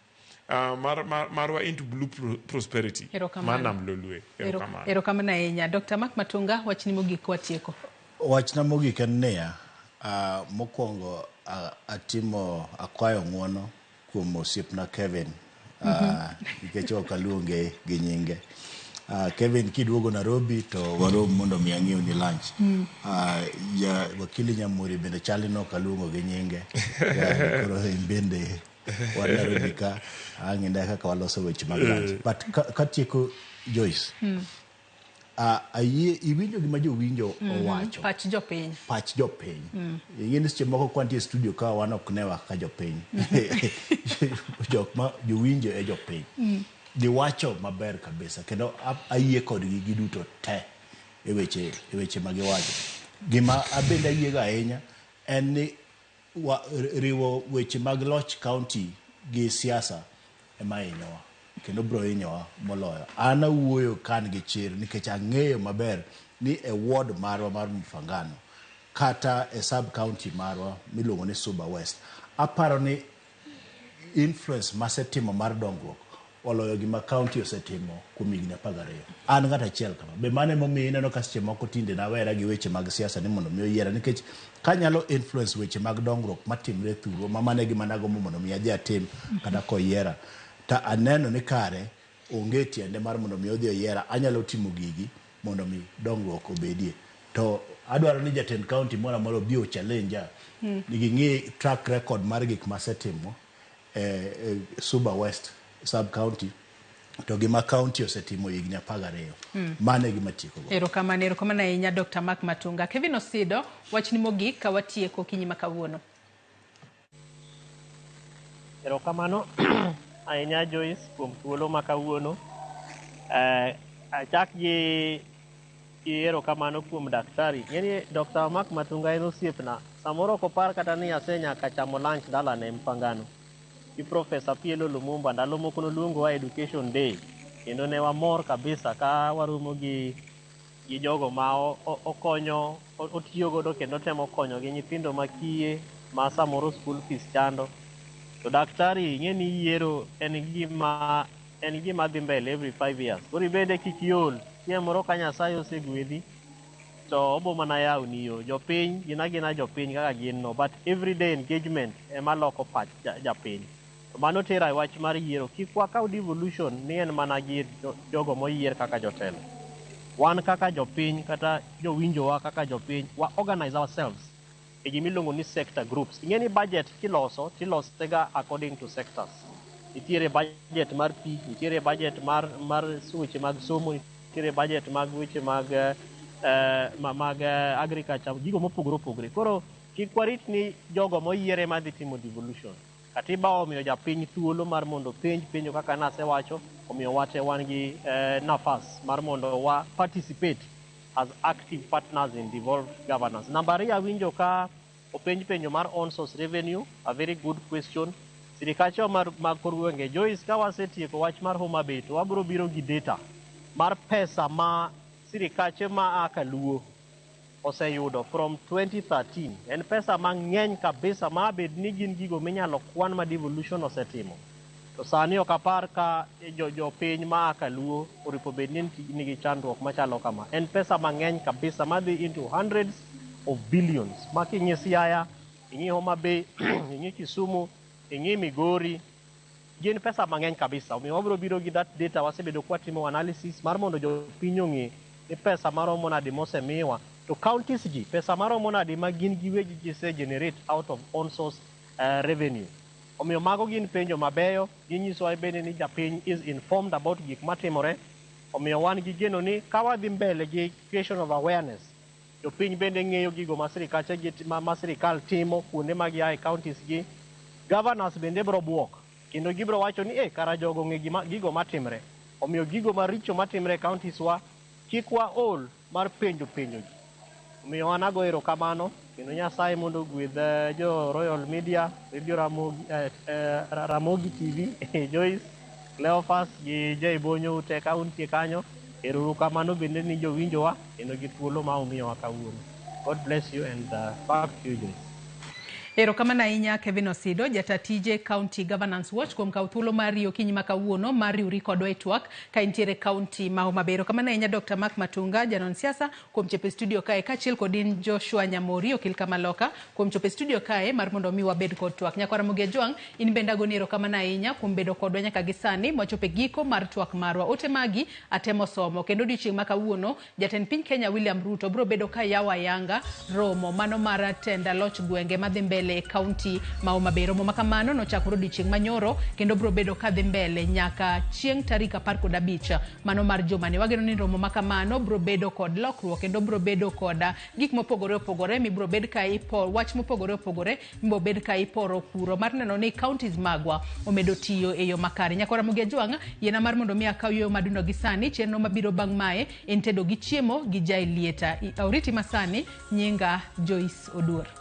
marwa into blue prosperity. Manam lolwe. Erokamana ahinya. Dr. Mark Matunga, wachni mogik watieko. Wachna mogik en niya, mokwongo atimo akwayo ng'uono kuom osiepna Kevin. Nikech ok aluonge gi nyinge. Kevin kiduogo Nairobi to warom mondo mi ang'iew ni lunch. Ya wakili Nyamuri bende chali no kaluongo gi nyinge. Koro bende Nairobi ka ang'inda kaka waloso weche mag lunch. But katieko Joyce. Iwinjo gima jowinjo owacho. Pach jopiny. Pach jopiny. Ing'eni seche moko kwantie studio ka wan ok ne waka jopiny. Jowinjo e jopiny. Giwacho maber kabisa kendo ayie kodgi giduto te e weche ma giwacho. Gima abende ayiega ahinya en ni riwo weche mag Loch County gi siasa ema hinyowa kendo bro hinyowa moloyo. An awuoyo kan gi chir nikech ang'eyo maber ni e ward marwa mar Mfangano kata e sub county marwa miluongo ni Suba West, aparo ni influence masetimo mar dongruok oloyo gima county osetimo kuom higni 12. An ng'at achiel kama be mane momiyo ineno ka seche moko tinde nawera gi weche mag siasa ni mondo mi oyiera nikech kanyalo influence weche mag dongruok matimre thuro ma mane gima nagombo mondo mi adhi atim kata koyiera ta aneno ni kare onge tiende mar mondo mi odhi oyiera anyalo timo gigi mondo mi dongruok obedie. To adwaro ni jatend county moro amoro bio challenge nigi ng'i track record mar gik masetimo Suba West sub county to gima county osetimo higni 12. Mane gima tieko go. Erokamana ahinya Dr. Mark Matunga. Kevin Osido, wachni mogik ka watieko Okinyi ma Kawuono. Erokamano ahinya Joyce kuom thuolo ma kawuono. Achak gi erokamano kuom daktari. Ng'eni Dr. Mark Matunga en osiepna. Samoro kopar kata ni asenyaka chamo lunch dalane Mfangano. Ki Professor Pielo Lumumba ndalo moko noluongo wa Education Day kendo ne wamor kabisa ka warumo gi jogo ma okonyo otiyo godo kendo temo konyo gi nyithindo makiye ma samoro school fees chando. To daktari ng'eni yiero en gima dhi mbele every 5 years. Koro ibede kik iol. Chieng' moro ka Nyasaye osegwedhi to obo mana yawni yo. Jopiny gina jopiny kaka gin no, but everyday engagement ema loko pach japiny. Mano tera e wach mar yiero. Kik wakaw devolution ni en mana gi jogo moyier kaka jotelo. Wan kaka jopiny kata jowinjowa kaka jopiny, wa organize ourselves e gimiluongo ni sector groups. Ing'eni budget kiloso, tilosega according to sectors. Nitiere budget mar pi, nitiere budget mar weche mag somo, nitiere budget mag weche mag agriculture, gigo mopogore opogore. Koro kik warit ni jogo moyiere madhi timo devolution. Katiba omiyo japiny thuolo mar mondo penjo kaka nasewacho, omiyo wate wan gi nafas mar mondo wa participate as active partners in devolved governance. Namba 2 awinjo ka penjo mar on source revenue, a very good question. Sirikacho mag kor gwenge, Joyce, ka wasetieko wach mar Homa Bay to wabiro biro gi data mar pesa ma sirikache ma Kaluo oseyudo from 2013. En pesa mang'eny kabisa ma bed ni gin gigo minyalo kwan ma devolution osetimo. To sani ok apar ka jopiny ma Kaluo oripo bed ni nigi chandruok machalo kama. En pesa mang'eny kabisa madhi into hundreds of billions. Ma king'i Siaya, ing'i Homa Bay, ing'i Kisumu, ing'i Migori, gin pesa mang'eny kabisa. Omiyo wabiro biro gi that data, wasebedo kwa timo analysis mar mondo jopiny ong'e ni pesa maromo nade mosemiwa. To counties gi, pesa maromo nade ma gin giwegi gise generate out of on source revenue. Omiyo mago gin penjo mabeyo, ginyisowa bende ni japiny is informed about gik matimore. Omiyo wan gi geno ni ka wadhi mbele gi creation of awareness, jopiny bende ng'eyo gigo ma sirikal timo kuonde ma giaye counties gi. Governors bende bro buok, kendo gibro wacho ni kara jogo ng'e gigo matimre. Omiyo gigo maricho matimre e counties wa, kik wa ol mar penjo gi. Omiyo an ago erokamano, kendo Nyasaye mondo ogwedh jo Royal Media, Radio Ramogi TV, Joyce, Cleophas gi Jaibonyo ute ka untie kanyo. Erokamano bende ni jowinjowa, kendo gi thuolo ma umiyowa kawuono. God bless you and back to you, Joyce. Erokamano ahinya Kevin Osido, jatatije County Governance Watch, kuom kawo thuolo mari okinyi ma kawuono mar riwri kodwa e twak ka intiere County ma Homa Bay. Erokamano ahinya Dr. Mark Matunga, janon siasa, kuom chopo studio kae, kaachiel kod in Joshua Nyamori, okil kama Loka, kuom chopo studio kae mar mondo mi wabed kod twak. Nyakwara Mugia Jwang, in bende agoni erokamano ahinya kuom bedo kodwa nyaka gi sani mwachopo e giko mar twak marwa. Ote magi atemo somo, kendo odiochieng' ma kawuono jatend piny Kenya William Ruto biro bedo ka yawo ayanga romo mano mar tenda Loch Gwenge madhi mbele e kaunti ma Homa Bay. Romo makamano nochakore odiochieng' manyoro kendo biro bedo kadhi mbele nyaka chieng' tarik 15 mano mar jumani. Wageno ni romo makamano biro bedo kod lokruok kendo biro bedo kod gik mopogore opogore, mi biro bed ka iporo wach mopogore opogore, biro bed ka iporo kuro mar neno ni counties magwa omedo tiyo e yo makare. Nyakwara Mugia Jwang, yena mar mondo mi akaw yo madundo gi sani, chenro mabiro bang' mae en tedo gi chiemo gi jai lieta. Auriti masani, nyinga Joyce Oduor.